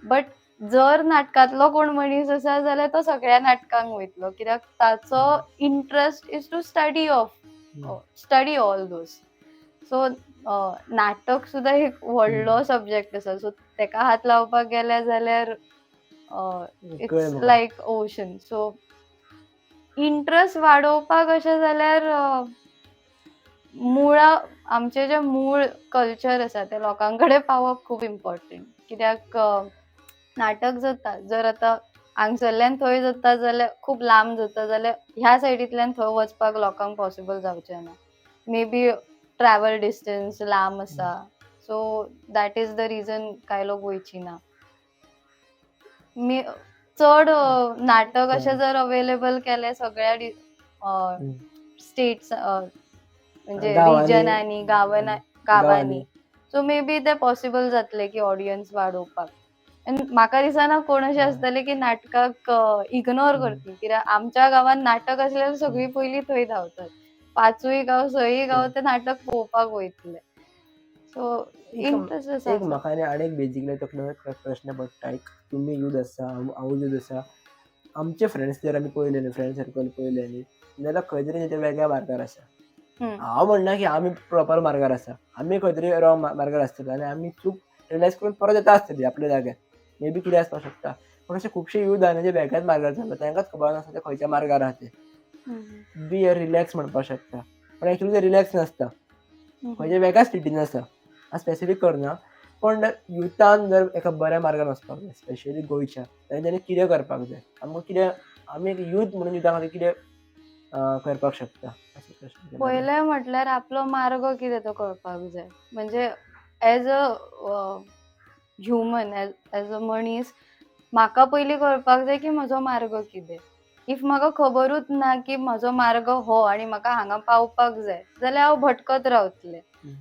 Speaker 1: बट जर नाटकांतलो कोण मनीस आसा जाल्यार तो सगळ्या नाटकांक वयतलो. कित्याक ताचो interest is to study all those. So नाटक सुद्दां एक व्हडलो सब्जेक्ट आसा. सो तेका हात लावपाक गेले जाल्यार इट्स
Speaker 2: कळ्ळें म्हाका.
Speaker 1: लायक ओशन. सो इंटरेस्ट वाडोवपाक अशें जाल्यार आमचे जे मूळ कल्चर आसा ते लोकां कडेन पावप खूब इम्पॉर्टंट. कित्याक नाटक जाता जर आतां हांगसरल्यान थंय जाता जाल्यार खूब लांब जाता जाल्यार ह्या सायडींतल्यान थंय वचपाक लोकांक पॉसिबल जावचें ना. मे बी ट्रॅव्हल डिस्टन्स लांब आसा. So that is the reason काय लोक वयची ना. चड नाटक अशें जर अवेलेबल केले सगळ्या स्टेट्स म्हणजे
Speaker 2: गांवांनी
Speaker 1: रिजनांनी गांवांनी सो मे बी ते पॉसिबल जातले की ऑडियन्स वाडोवपाक. आनी म्हाका दिसना कोण अशें आसतलें की नाटकाक इग्नोर करतली. कित्याक आमच्या गांवांत नाटक आसल्यार सगळीं पयलीं थंय धांवतात. 5य गांव 6य गांव ते नाटक पळोवपाक वयतले. सो इंटरेस्ट आसा.
Speaker 2: एक म्हाका आनी एक बेजिकली तकलेन प्रश्न पडटा. एक तुमी यूथ आसा, हांवूय यूथ आसा. आमचे फ्रेंड्स जर आमी पळयले न्ही, फ्रेंड सर्कल पळयलें न्ही जाल्यार खंय तरी ते वेगळ्या मार्गार आसा. हांव म्हणना की आमी प्रॉपर मार्गार आसा. आमी खंय तरी रॉंग मार्गार आसतले आनी आमी चूक रियलायज करून परत येता आसतलीं आपल्या जाग्यार. मे बी कितें आसपाक शकता. पूण अशे खुबशे यूथ आहा जे वेगळ्याच मार्गार चल्ला. तांकांच खबर नासता ते खंयच्या मार्गार आहा ते. बी अ रिलॅक्स म्हणपाक शकता. पण एक्चुअली ते रिलॅक्स नासता. खंयच्या वेगळ्या स्टेटीन आसा. हांव स्पेसिफीक करना. पण युथान जर एका बऱ्या मार्गार वचपाक जाय स्पेशली गोंयच्या जाल्यार तेणें कितें करपाक जाय. आमी एक यूथ म्हणून युथा खातीर कितें करपाक शकता.
Speaker 1: पयलें म्हटल्यार आपलो मार्ग कितें तो कळपाक जाय. म्हणजे as a human as a मनीस म्हाका पयलीं कळपाक जाय की म्हजो मार्ग कितें. इफ म्हाका खबरूच ना की म्हजो मार्ग हो आनी म्हाका हांगा पावपाक जाय जाल्यार हांव भटकत रावतलें.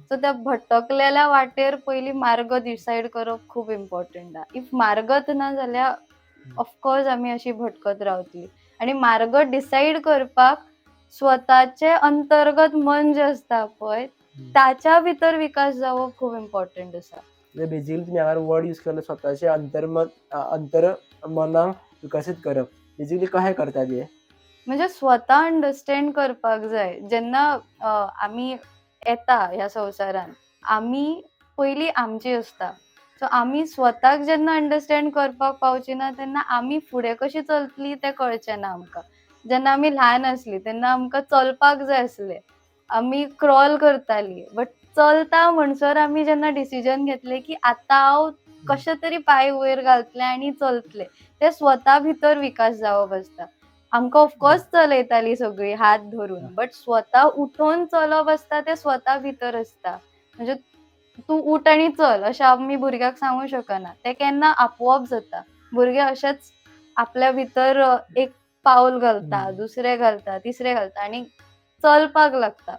Speaker 1: सो त्या भटकलेल्या वाटेर पयलीं मार्ग डिसायड करप खूब इम्पॉर्टंट आहा. इफ मार्गच ना जाल्यार ऑफकोर्स आमी अशी भटकत रावतलीं. आनी मार्ग डिसायड करपाक स्वताचें अंतर्गत मन जें आसता पळय ताच्या भितर विकास जावप खूब इम्पॉर्टंट आसा.
Speaker 2: बेजिकली तुमी हांगार वर्ड यूज केलो स्वताचें अंतर्मनाक विकसीत करप. बेजिकली कशें करता ते?
Speaker 1: म्हणजे स्वता अंडरस्टँड करपाक जाय. जेन्ना आमी येता ह्या संवसारान आमी पयलीं आमची आसता. सो आमी स्वताक जेन्ना अंडरस्टँड करपाक पावची ना तेन्ना आमी फुडें कशीं चलतलीं तें कळचें ना आमकां. जेन्ना आमी ल्हान आसलीं तेन्ना आमकां चलपाक जाय आसलें. आमी क्रॉल करतालीं. बट चलता म्हणसर आमी जेन्ना डिसिजन घेतलें की आतां हांव कशें तरी पांय वयर घालतलें आनी चलतलें. तें स्वता भितर विकास जावप आसता. आमकां ऑफकोर्स चलयतालीं सगळीं हात धरून. बट स्वता उठोन चलप आसता तें स्वता भितर आसता. म्हणजे तूं उठ आनी चल अशें आमी भुरग्याक सांगूंक शकना. तें केन्ना आपोआप जाता. भुरगे अशेंच आपल्या भितर एक पावल घालता, दुसरें घालता, तिसरें घालता आनी चलपाक लागता.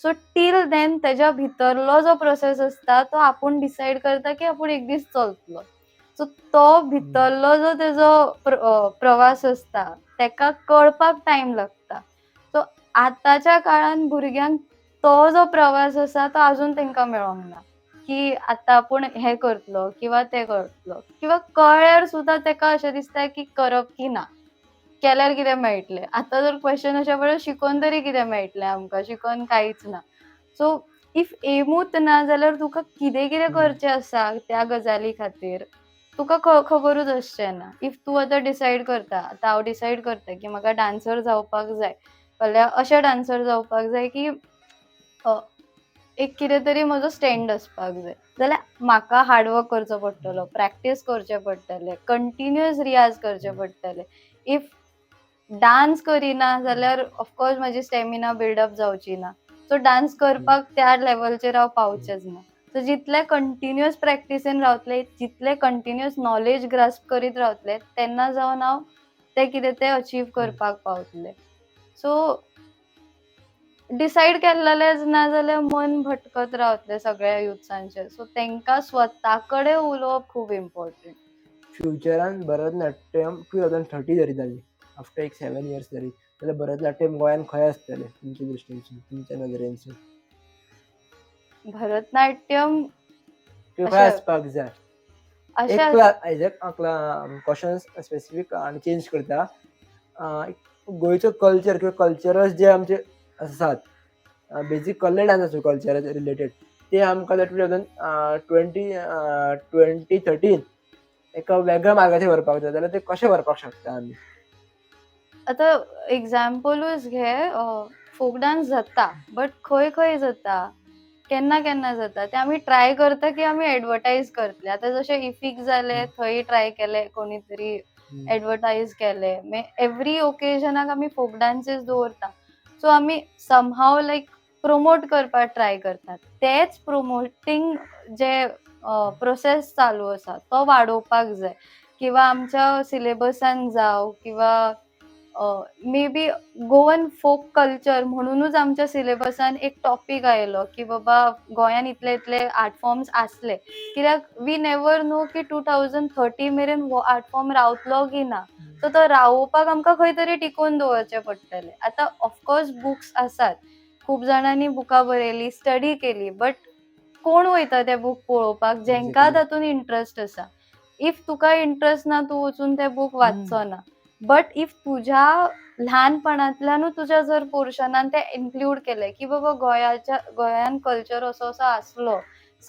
Speaker 1: सो टील देन तेज्या भितरलो जो प्रोसेस आसता तो आपूण डिसायड करता की आपूण एक दीस चलतलो. सो तो भितरलो जो तेजो प्रवास आसता तेका कळपाक टायम लागता. सो आतांच्या काळान भुरग्यांक तो जो प्रवास आसा तो आजून तेंकां मेळोंक ना. की आतां आपूण हें करतलो किंवा तें करतलो किंवा कळ्ळ्यार सुद्दां तेका अशें दिसता की करप की ना. केल्यार कितें मेळटलें. आतां जर क्वेश्चन अशें पडलें शिकोन तरी कितें मेळटलें आमकां. शिकोन कांयच ना. सो इफ एमूच ना जाल्यार तुका कितें कितें करचें आसा त्या गजाली खातीर तुका खबरूच आसचें ना. इफ तूं आतां डिसायड करता. आतां हांव डिसायड करता की म्हाका डान्सर जावपाक जाय. जाल्यार अशें डान्सर जावपाक जाय की एक कितें तरी म्हजो स्टँड आसपाक जाय जाल्यार म्हाका हार्डवर्क करचो पडटलो, प्रॅक्टीस करचें पडटलें, कंटिन्युअस रियाज करचे पडटले. इफ डान्स करिना जाल्यार ऑफकोर्स म्हाजी स्टॅमिना बिल्डअप जावची ना. सो डान्स करपाक त्या लेवलचेर हांव पावचेंच ना. सो जितले कंटिन्युअस प्रॅक्टिसीन रावतले, जितले कंटिन्युअस नॉलेज ग्रास्प करीत रावतले, तेन्ना जावन हांव तें कितें तें अचीव करपाक पावतलें. सो डिसायड केल्लेलेंच ना जाल्यार मन भटकत रावतलें सगळ्या युथ्सांचें. सो तेंकां स्वता कडेन उलोवप खूब इम्पॉर्टंट.
Speaker 2: फ्युचरान भरतनाट्यम 2030 जरी जाली, आफ्टर एक 7 years जरी, जाल्यार भरतनाट्यम गोंयान खंय आसतलें तुमचे दृश्टीनसून, तुमच्या नदरेनसून?
Speaker 1: भरतनाट्यम
Speaker 2: खंय
Speaker 1: अशें
Speaker 2: आसपाक जाय?
Speaker 1: अशें
Speaker 2: एक क्वेश्चन स्पेसिफीक आनी चेंज करता. गोंयचो कल्चर किंवा कल्चरल्स जे आमचे आसात, बेजीक कसले डान्स आसूं कल्चरा रिलेटेड, ते आमकां 2013 एका वेगळ्या मार्गाचेर व्हरपाक जाय जाल्यार ते कशें व्हरपाक शकता आमी?
Speaker 1: आतां एक्झाम्पलूच घे, फोक डान्स जाता, बट खंय खंय जाता, केन्ना केन्ना जाता, तें आमी ट्राय करता की आमी एडवर्टायज करतले. आतां जशें इफीक जालें, थंय ट्राय केलें कोणी तरी एडवर्टायज केलें. मागीर एवरी ओकेजनाक आमी फोक डान्सीस दवरता. सो आमी समहाव लायक प्रमोट करपाक ट्राय करतात. तेच प्रमोटींग जे प्रोसेस चालू आसा तो वाडोवपाक जाय. किंवा आमच्या सिलेबसान जावं किंवा maybe Goan folk culture म्हणूनच आमच्या सिलेबसान एक टॉपिक आयलो की बाबा गोंयान इतले इतले आर्ट फॉर्म्स आसले. कित्याक वी नेवर नो की 2030 मेरेन हो आर्ट फॉर्म रावतलो की ना. सो तो रावोवपाक आमकां खंय तरी टिकोवन दवरचें पडटलें. आतां ऑफकोर्स बुक्स आसात, खूब जाणांनी बुकां बरयलीं, स्टडी केली, बट कोण वयता ते बूक पळोवपाक? जेंकां तातूंत इंट्रस्ट आसा. इफ तुका इंट्रस्ट ना, तूं वचून ते बूक वाचचो ना. बट इफ तुज्या ल्हानपणांतल्यानूच तुज्या जर पोर्शनान ते इन्क्लूड केले की बाबा गोंयान कल्चर असो असो आसलो,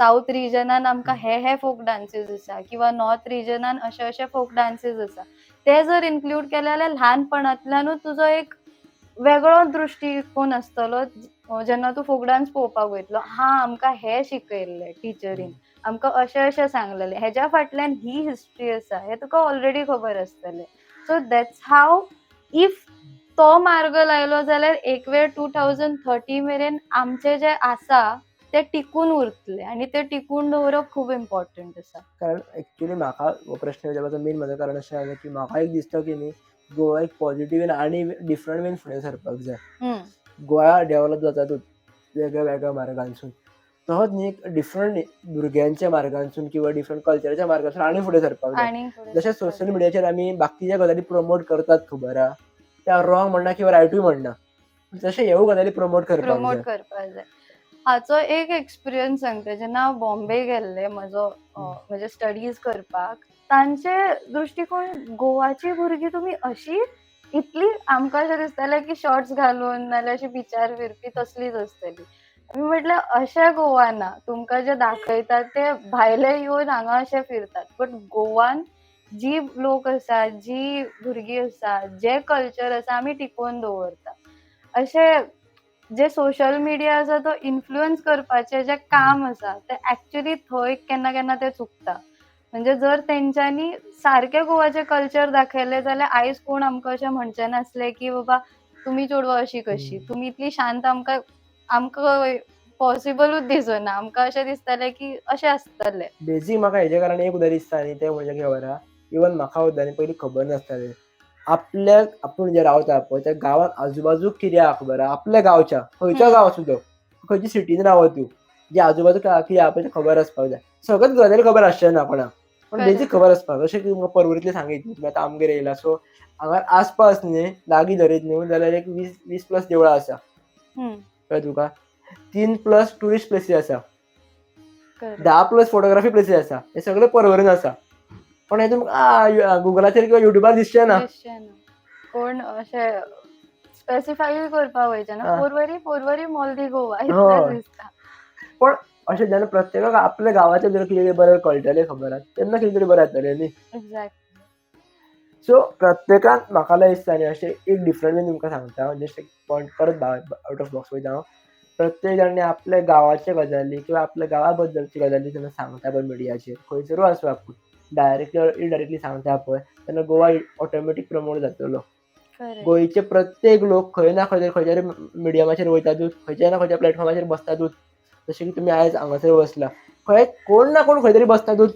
Speaker 1: साऊथ रिजनान आमकां हे फोक डान्सीस आसा किंवा नॉर्थ रिजनान अशे अशे फोक डान्सीस आसा, ते जर इन्क्लूड केले जाल्यार ल्हानपणांतल्यानूच तुजो एक वेगळो दृश्टीकोन आसतलो. जेन्ना तूं फोक डान्स पळोवपाक वयतलो, आमकां हे शिकयल्लें टिचरीन, आमकां अशें अशें सांगलेलें, हेज्या फाटल्यान ही हिस्ट्री आसा, हें तुका ऑलरेडी खबर आसतलें. सो दॅट्स हाव इफ तो मार्ग लायलो जाल्यार एक वेळ 2030 मेरेन आमचे जे आसा ते टिकून उरतले आनी ते टिकून दवरप खूब इम्पॉर्टंट आसा.
Speaker 2: कारण एक्चुअली म्हाका हो प्रश्न विचारपाचो मेन म्हजो कारण अशें आसा की म्हाका एक दिसता की न्ही, गोवा एक पॉझिटिव्ह आनी डिफरंट वेन फुडें सरपाक जाय. गोवा डेव्हलप जातातूच वेगळ्या वेगळ्या मार्गांसून, तसोच न्ही एक डिफरंट भुरग्यांच्या मार्गांसून किंवा डिफरंट कल्चराच्या मार्गांसून आनी फुडें सरपाक जाय. जशें सोशल मिडियाचेर आमी बाकीच्या गजाली प्रमोट करतात खबर आहा, त्या रॉंग म्हणना किंवा रायटूय म्हणना, तशें ह्यो गजाली प्रमोट करपाक जाय.
Speaker 1: हाचो एक एक्सपिरियन्स सांगता. जेन्ना हांव बॉम्बे गेल्लें म्हजे स्टडीज करपाक, तांचे दृश्टीकोन, गोवाची भुरगीं तुमी अशी इतली, आमकां अशें दिसतालें की शॉर्ट्स घालून नाल्यार अशी बिचार फिरपी तसलीच आसतली. आमी म्हटलें अशें गोवा ना, तुमकां जे दाखयतात ते भायले येवन हांगा अशे फिरतात, बट गोवान जी लोक आसा, जी भुरगीं आसा, जे कल्चर आसा, आमी टिकोवन दवरता. अशें जे सोशल मिडिया आसा तो इन्फ्लुअन्स करपाचें जे काम आसा ते एक्चुअली थंय केन्ना केन्ना ते चुकता. म्हणजे जर तेंच्यांनी सारके गोवाचे कल्चर दाखयले जाल्यार आयज कोण आमकां अशें म्हणचे नासले की बाबा तुमी चेडवां अशी कशी, तुमी इतली शांत, आमकां पॉसिबलूच दिसना. आमकां अशें दिसतालें की अशें आसतलें.
Speaker 2: बेजीक म्हाका हेजे कारण एक उदार दिसता न्ही, तें म्हणजे खबर आहा, इवन म्हाका सुद्दां न्ही पयलीं खबर नासतालें. आपूण जे रावता पळय त्या गांवांत आजूबाजूक कितें आहा खबर आहा, आपल्या गांवच्या खंयचो गांव आसूं तो, खंयच्या सिटीन राव तूं, जे आजूबाजूक कितें आहा पळय तें खबर आसपाक जाय. सगळ्याच गजाली खबर आसचे ना कोणाक, पण बेजीक खबर आसपाक. जशें की तुमकां पर्वरींतलें सांगितलें, तुमी आतां आमगेर येयला, सो हांगा आसपास न्ही लागीं धरीत न्हू जाल्यार एक 20+ देवळां आसा कळ्ळें तुका, 3+ ट्युरिस्ट प्लेसीस आसा, 10+ फोटोग्राफी प्लेसीस आसा. हे सगळे पर्वरीन आसा, पण हे तुमकां गुगलाचेर किंवा युट्यूबार दिसचे ना.
Speaker 1: कोण अशें स्पेसिफाय करपाक वयचे ना, पर्वरी मॉल दी गोवा
Speaker 2: हय.
Speaker 1: दिसता.
Speaker 2: पण अशें जेन्ना प्रत्येकाक आपल्या गांवाचें जर कितें बरें कळटलें खबर आहा, तेन्ना कितें तरी बरें जातलें न्ही.
Speaker 1: एक्झॅक्टली.
Speaker 2: सो प्रत्येकान म्हाका दिसता न्ही अशें एक डिफरंट वे तुमकां सांगता, जस्ट एक पॉयंट परत आउट ऑफ बॉक्स वयता हांव. प्रत्येक जाणांनी आपल्या गावाच्या गजाली किंवा आपल्या गावाबद्दलची गजाली त्यांना सांगता पळय मिडियाचेर खंयसरूय आसूं आपूण डायरेक्टली ऑर इनडायरेक्टली सांगता पळय तेन्ना गोवा ऑटोमॅटीक प्रमोट जातलो.
Speaker 1: करेक्ट.
Speaker 2: गोंयचे प्रत्येक लोक खंय ना खंय खंयच्या तरी मिडियमाचेर वयतातूच, खंयच्या ना खंयच्या प्लॅटफॉर्माचेर बसतातूच. जशें की तुमी आयज हांगासर बसला. खंय कोण ना कोण खंय तरी बसतातूच.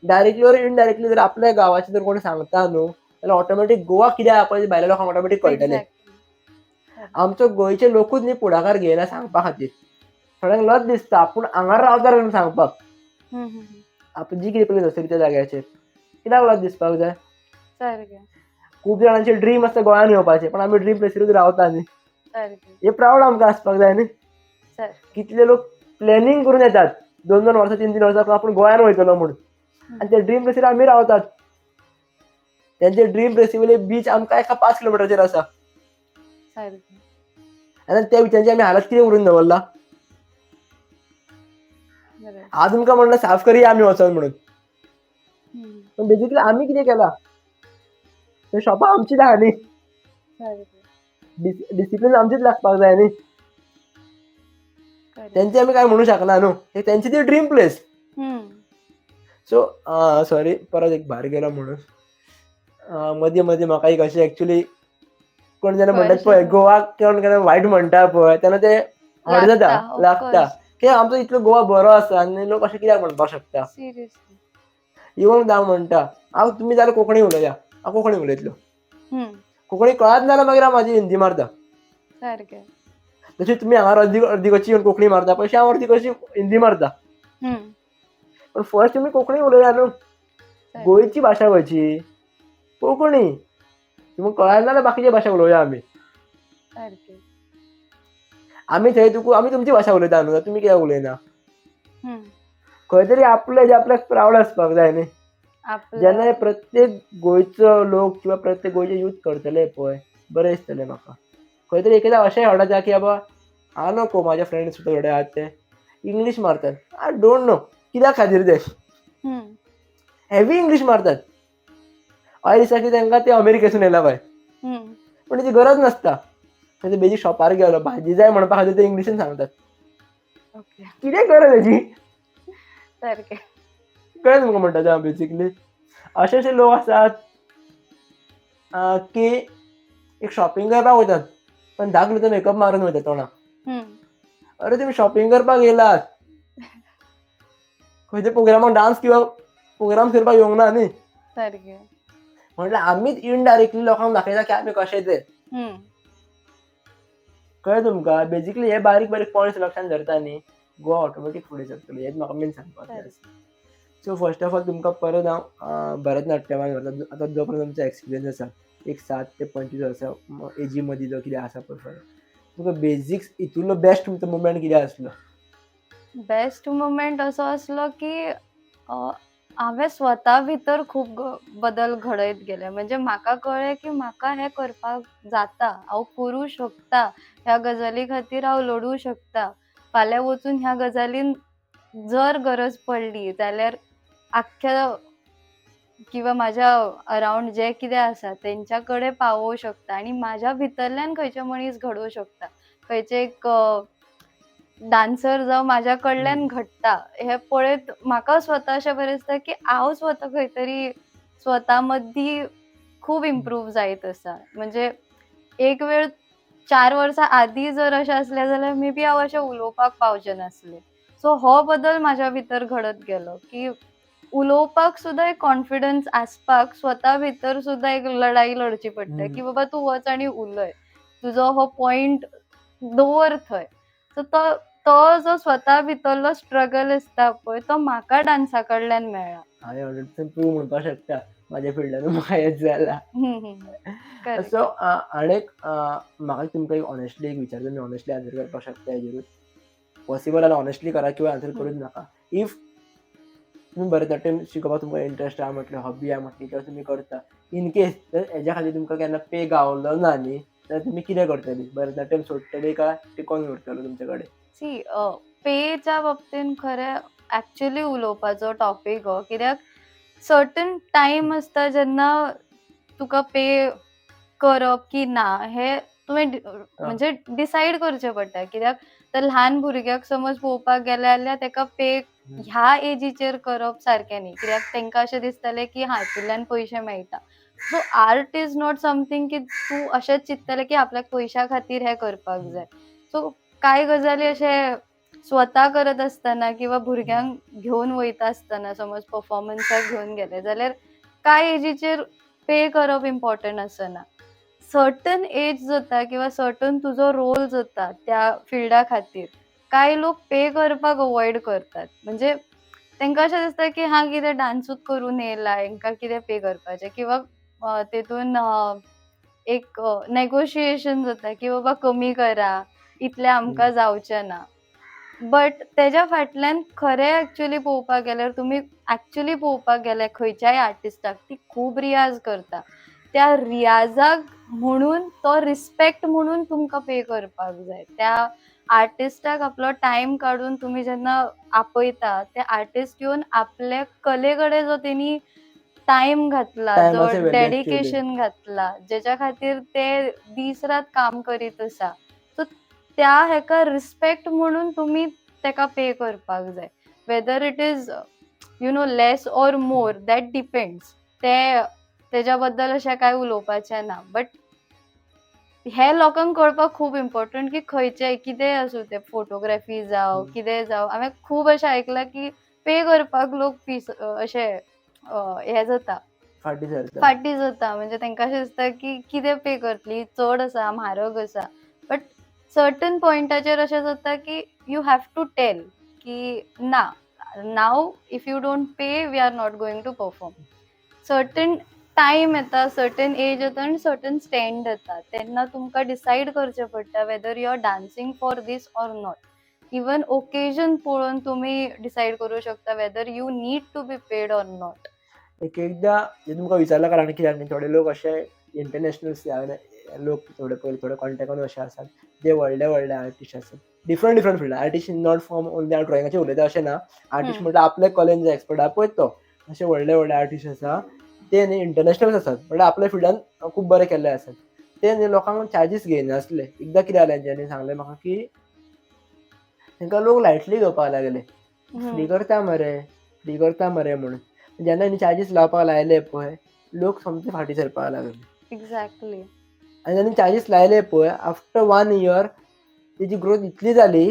Speaker 2: डायरेक्टली ऑर इनडायरेक्टली जर आपल्या गांवाचें जर कोण सांगता न्हू जाल्यार ऑटोमॅटीक गोवा कितें आहा पळय भायल्या लोकांक ऑटोमॅटीक कळटलें.
Speaker 1: एक्झॅक्टली.
Speaker 2: आमचो गोंयचे लोकूच न्ही पुढाकार घेयना सांगपा खातीर. थोड्यांक लज दिसता आपूण हांगा रावता म्हणून सांगपाक. आपूण जी कितें पयली नर्सरी त्या जाग्याचेर कित्याक लज दिसपाक जाय.
Speaker 1: सारकें.
Speaker 2: खूब जाणांचे ड्रीम आसता गोंयान येवपाचें पण आमी ड्रीम प्लेसीरूच रावता न्ही.
Speaker 1: सारकें.
Speaker 2: हे प्रावड आमकां आसपाक जाय न्ही.
Speaker 1: सारकें.
Speaker 2: कितले लोक प्लॅनिंग करून येतात 2-2 वर्सां 3-3 वर्सां आपूण गोंयान वयतलो म्हूण आनी ते ड्रीम प्लेसीर आमी रावतात. तेंचे ड्रीम प्लेसी वयले बीच आमकां एका 5 किलोमिटराचेर आसा
Speaker 1: सारकें.
Speaker 2: आनी त्या बिचांची आमी हालत कितें करून दवरला.
Speaker 1: बरें.
Speaker 2: हांव तुमकां म्हणला साफ करया आमी वचोन म्हणून
Speaker 1: हम्म.
Speaker 2: पण बेजिकली आमी कितें केलां ते शॉपां आमचीच आहा न्ही.
Speaker 1: सारकें.
Speaker 2: डिसिप्लीन आमचीच लागपाक जाय न्ही.
Speaker 1: करेक्ट.
Speaker 2: तेंची आमी कांय म्हणू शकना न्हू. तेंची ती ड्रीम प्लेस. सो सॉरी परत एक भायर गेलो म्हणून. मदीं मदीं म्हाका एक अशें एक्चुली कोण जाणां म्हणटात पळय गोवा कोण केन्ना वायट म्हणटा पळय तेन्ना ते हर्ट जाता लागता की आमचो इतलो गोवा बरो आसा आनी लोक अशें कित्याक म्हणपाक शकता.
Speaker 1: सिरियसली.
Speaker 2: इवन हांव म्हणटा हांव तुमी जाल्यार कोंकणी उलया हांव कोंकणी उलयतलो. कोंकणी कळत जाल्यार मागीर हांव म्हाजी हिंदी मारता.
Speaker 1: सारकें.
Speaker 2: जशें तुमी हांगा अर्दी कशी येवन कोंकणी मारता तशी हांव अर्दी कशी हिंदी मारता. पण फर्स्ट तुमी कोंकणी उलया न्हू. गोंयची भाशा खंयची कोंकणी. तुमकां कळना जाल्यार बाकीचे भाशा उलोवया आमी.
Speaker 1: सारकें.
Speaker 2: आमी थंय आमी तुमची भाशा उलयता न्हू तुमी कित्याक उलयना. खंय तरी आपले जे आपल्याक प्रावड आसपाक जाय न्ही. जेन्ना हे प्रत्येक गोंयचो लोक किंवा प्रत्येक गोंयचे यूथ करतले पळय बरें दिसतलें म्हाका. खंय तरी एकदां अशेंय आवडटा की बाबा हांव नको म्हाजे फ्रेंड्स सुद्दां थोडे आहात ते इंग्लीश मारतात. आय डोंट नो कित्याक खातीर ते हेवी इंग्लीश मारतात. अशें दिसता की तांकां ते अमेरिकेसून येयला पळय. पण ताची गरज नासता. खंय बेजीक शॉपार गेलो भाजी जाय म्हणपा खातीर ते इंग्लीशीन सांगतात. कितें गरज हेजी.
Speaker 1: सारकें.
Speaker 2: कळ्ळें तुमकां म्हणटा तें हांव बेजिकली. अशे लोक आसात की एक शॉपिंग करपाक वयतात पण 10 किलोचो मेकअप मारून वयतात तोंडाक. अरे तुमी शॉपिंग करपाक येयलात. खंयच्या प्रोग्रामाक डान्स किंवा प्रोग्राम करपाक येवंक ना न्ही.
Speaker 1: सारकें.
Speaker 2: म्हटल्यार आमीच इनडायरेक्टली लोकांक दाखयता की आमी कशे ते. कळ्ळें तुमकां. बेजिकली हे बारीक बारीक पॉयंट्स लक्षांत धरता न्ही गोवा ऑटोमॅटीक फुडें सरतली हेच म्हाका मेन सांगपाक जाय आसलें. सो फर्स्ट ऑफ ऑल तुमकां परत हांव भरतनाट्यमान व्हरता. आतां जो पर्यंत तुमचो एक्सपिरियन्स आसा एक 7 ते 25 वर्सां एजी मदीं जो कितें आसा पळय तुमकां बेजिक्स हितूंतलो बेस्ट तुमचो मुवमेंट कितें आसलो.
Speaker 1: बेस्ट मुवमेंट असो आसलो की हांवें स्वता भितर खूब बदल घडयत गेले. म्हणजे म्हाका कळ्ळें की म्हाका हें करपाक जाता. हांव करूं शकता. ह्या गजाली खातीर हांव लडूं शकता. फाल्यां वचून ह्या गजालीन जर गरज पडली जाल्यार आख्ख्या किंवा म्हाज्या अरावंड जे कितें आसा तेंच्या कडेन पावोवं शकता आनी म्हाज्या भितरल्यान खंयचे मनीस घडोवं शकता. खंयचे एक डान्सर जावं म्हाज्या कडल्यान घडटा हें पळयत म्हाका स्वता अशें बरें दिसता की हांव स्वता खंय तरी स्वता मदीं खूब इम्प्रूव जायत आसा. म्हणजे एक वेळ 4 वर्सां आदीं जर अशें आसलें जाल्यार मे बी हांव अशें उलोवपाक पावचें नासलें. सो हो बदल म्हाज्या भितर घडत गेलो की उलोवपाक सुद्दां एक कॉन्फिडन्स आसपाक स्वता भितर सुद्दां एक लढाई लडची पडटा की बाबा तूं वच आनी उलय. तुजो हो पॉयंट दवर थंय. सो तो जो स्वता भितरलो स्ट्रगल आसता पळय तो म्हाका डान्सा कडल्यान मेळ्ळा.
Speaker 2: हांवें 100% तूं म्हणपाक शकता म्हाज्या फिल्डानूय म्हाका हेंच जाला. सो आनीक म्हाका तुमकां ऑनेस्टली एक विचारता तुमी ऑनेस्टली आन्सर करपाक शकता हेजेरूच. पॉसिबल जाल्यार ऑनेस्टली करा किंवा आन्सर करूच नाका. इफ तुमी भरतनाट्यम शिकोवपाक तुमकां इंट्रस्ट आहा म्हटलें हॉबी आहा म्हटली किंवा तुमी करता इन केस जर हेज्या खातीर तुमकां केन्ना पे गावलो ना न्ही जाल्यार तुमी कितें करतली. भरतनाट्यम सोडटली काय टिकोवन उरतलो तुमचे कडेन.
Speaker 1: सी पेच्या बाबतीन खरें एक्चुअली उलोवपाचो टॉपीक हो कित्याक सर्टन टायम आसता जेन्ना तुका पे करप की ना हें तुम्ही म्हणजे डिसाईड करचें पडटा, कित्याक तर ल्हान भुरग्याक समज पळोवपाक गेले जाल्यार तेका पे ह्या एजीचेर करप सारकें न्ही, कित्याक तेंकां अशें दिसतलें की हातूंतल्यान पयशे मेळटा. So art is not something की तूं अशेंच चिंततलें की आपल्याक पयशा खातीर हें करपाक जाय. सो कांय गजाली अशे स्वता करत आसतना किंवा भुरग्यांक घेवन वयता आसतना समज परफॉर्मन्साक घेवन गेले जाल्यार कांय एजीचेर पे करप इम्पॉर्टंट आसना. सर्टन एज जाता किंवा सर्टन तुजो रोल जाता त्या फिल्डा खातीर कांय लोक पे करपाक अवॉयड करतात. म्हणजे तेंकां अशें दिसता की हां, कितें डान्सूच करून येयला, हेंकां कितें पे करपाचें किंवा तेतून एक नेगोशिएशन जाता की बाबा कमी करा, इतलें आमकां जावचें ना. बट तेज्या फाटल्यान खरें एक्चुअली पळोवपाक गेल्यार तुमी एक्चुअली पळोवपाक गेल्यार खंयच्याय आर्टिस्टाक ती खूब रियाज करता. त्या रियाजाक म्हणून तो रिस्पेक्ट म्हणून तुमकां पे करपाक जाय. त्या आर्टिस्टाक आपलो टायम काडून तुमी जेन्ना आपयता, ते आर्टिस्ट येवन आपले कले कडेन जो तेणी टायम घातला, जो
Speaker 2: टायमाचे व्हॅल्यू ऍक्च्युअली.
Speaker 1: डेडिकेशन घातला, जेच्या खातीर ते दीस-रात काम करीत आसा. सो त्या हेका रिस्पेक्ट म्हणून तुमी तेका पे करपाक जाय. Whether it is less or more that depends. तेज्या बद्दल अशें कांय उलोवपाचें ना. बट हे लोकांक कळपाक खूब इम्पॉर्टंट की खंयचेय कितेंय आसूं तें फोटोग्राफी जावं, कितेंय जावं. हांवें खूब अशें आयकलां की पे करपाक लोक अशे हे जाता,
Speaker 2: फाटी सरता.
Speaker 1: फाटीं जाता. म्हणजे तेंकां अशें दिसता की कितें पे करतलीं, चड आसा, म्हारग आसा. बट सर्टन पॉयंटाचेर अशें जाता की यू हॅव टू टेल की ना, now if you don't pay we are not going to perform. Certain time येता, सर्टन एज येता आनी सर्टन स्टँड येता. तेन्ना तुमकां डिसायड करचें पडटा whether you are dancing for this or not. Even occasion पळोवन तुमी डिसायड करूं शकता whether you need to be paid or not.
Speaker 2: एक एकदां जें तुमकां विचारलां कारण कित्याक न्ही थोडे लोक अशे इंटरनॅशनल लोक थोडे पयलीं थोडे कॉन्टॅक्टान अशे आसात जे व्हडले आर्टिस्ट आसात. डिफरंट फिल्डां artist in not form only हांव ड्रॉइंगाचेर उलयता अशें ना. आर्टिस्ट म्हटल्यार आपल्या कलेन जे एक्सपर्ट आहा पळय तो. अशे व्हडले आर्टिस्ट आसा ते न्ही इंटरनॅशनल आसात म्हटल्यार आपल्या फिल्डान खूब बरे केल्ले आसात. ते न्ही लोकांक चार्जीस घेयनासले. एकदां कितें जालें तेंच्यांनी सांगलें म्हाका की तेंकां लोक लायटली घेवपाक लागले. फ्री करता मरे म्हणून. जेन्ना हेणी चार्जीस लावपाक लायले पळय लोक सोमते फाटीं सरपाक लागले.
Speaker 1: एक्झॅक्टली.
Speaker 2: आनी जेन्ना चार्जीस लायले पळय आफ्टर 1 इयर तेजी ग्रोथ इतली जाली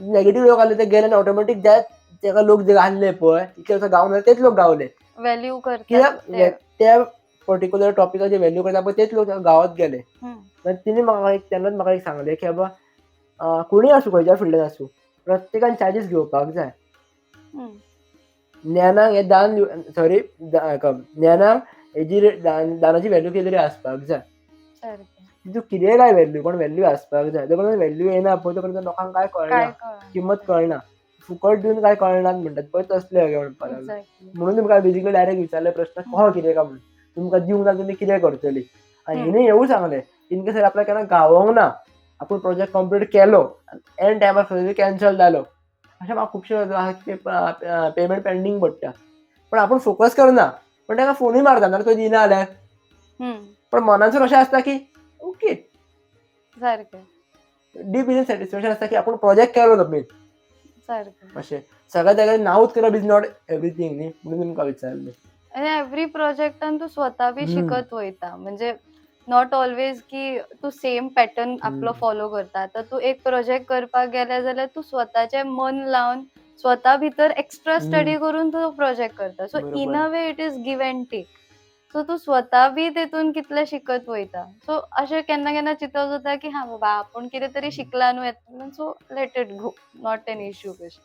Speaker 2: नेगेटीव लोक आसले ते गेले आनी ऑटोमॅटीक तेका लोक जे आसले पळय तितले वर्सां गावना तेच लोक गावले.
Speaker 1: व्हॅल्यू करतात
Speaker 2: कित्याक
Speaker 1: ते.
Speaker 2: त्या पर्टिक्युलर टॉपिकाक जे व्हॅल्यू करता पळय तेच लोक गांवत गेले. मागीर तिणी तेन्नाच म्हाका एक सांगलें की बाबा कोणीय आसूं खंयच्या फिल्डान आसूं प्रत्येकान चार्जीस घेवपाक जाय. ज्ञानाक हे दान ज्ञानाक हेजी दानाची व्हॅल्यू कितें तरी आसपाक जाय. तूं कितेंय लाय व्हॅल्यू पण व्हॅल्यू आसपाक जाय. जो पर्यंत व्हॅल्यू येना पळय तो पर्यंत लोकांक कांय कळना, किंमत कळना. फुकट दिवन कांय कळनात म्हणटात पळय तसलें हें म्हणपाक लागलें. म्हणून तुमकां बेजिकली डायरेक्ट विचारले प्रश्न कहो कितें काय म्हणून. तुमकां दिवंक ना तुमी कितें करतलीं. आनी हिणें हेंवूय सांगलें इनकेस आपल्याक केन्ना गावोंक ना आपूण प्रोजेक्ट कंप्लीट केलो एंड टायमार खंय कॅन्सल जालो अशें म्हाका खुबशे पेमेंट पेंडींग पडटा पण आपूण फोकस करना पण ताका फोनूय मारता नाल्यार तो दिना जाल्यार. पण मनासून अशें आसता की ओके
Speaker 1: सारकें.
Speaker 2: डीप इन सॅटिस्फॅक्शन आसता की आपूण प्रोजेक्ट केलो सबमीट.
Speaker 1: सारकें.
Speaker 2: अशें सगळ्या जाग्यार नांवूच करप इज नॉट एवरीथींग न्ही म्हणून तुमकां विचारलें.
Speaker 1: आणि एव्हरी प्रोजेक्टान तू स्वता बी शिकत वयता. म्हणजे नॉट ऑलवेज की तू सेम पॅटर्न आपलो फॉलो करता. आतां तू एक प्रोजेक्ट करपाक गेले जाल्यार तू स्वताचें मन लावन स्वता भितर एक्स्ट्रा स्टडी करून तू प्रोजेक्ट करता. So in a way it is give and take. So तू स्वता बी तेतून कितलें शिकत वयता. सो अशें केन्ना केन्ना चिंतप जाता की हां बाबा आपूण कितें तरी शिकला न्हू हेतून so let it go. Not an issue कशें.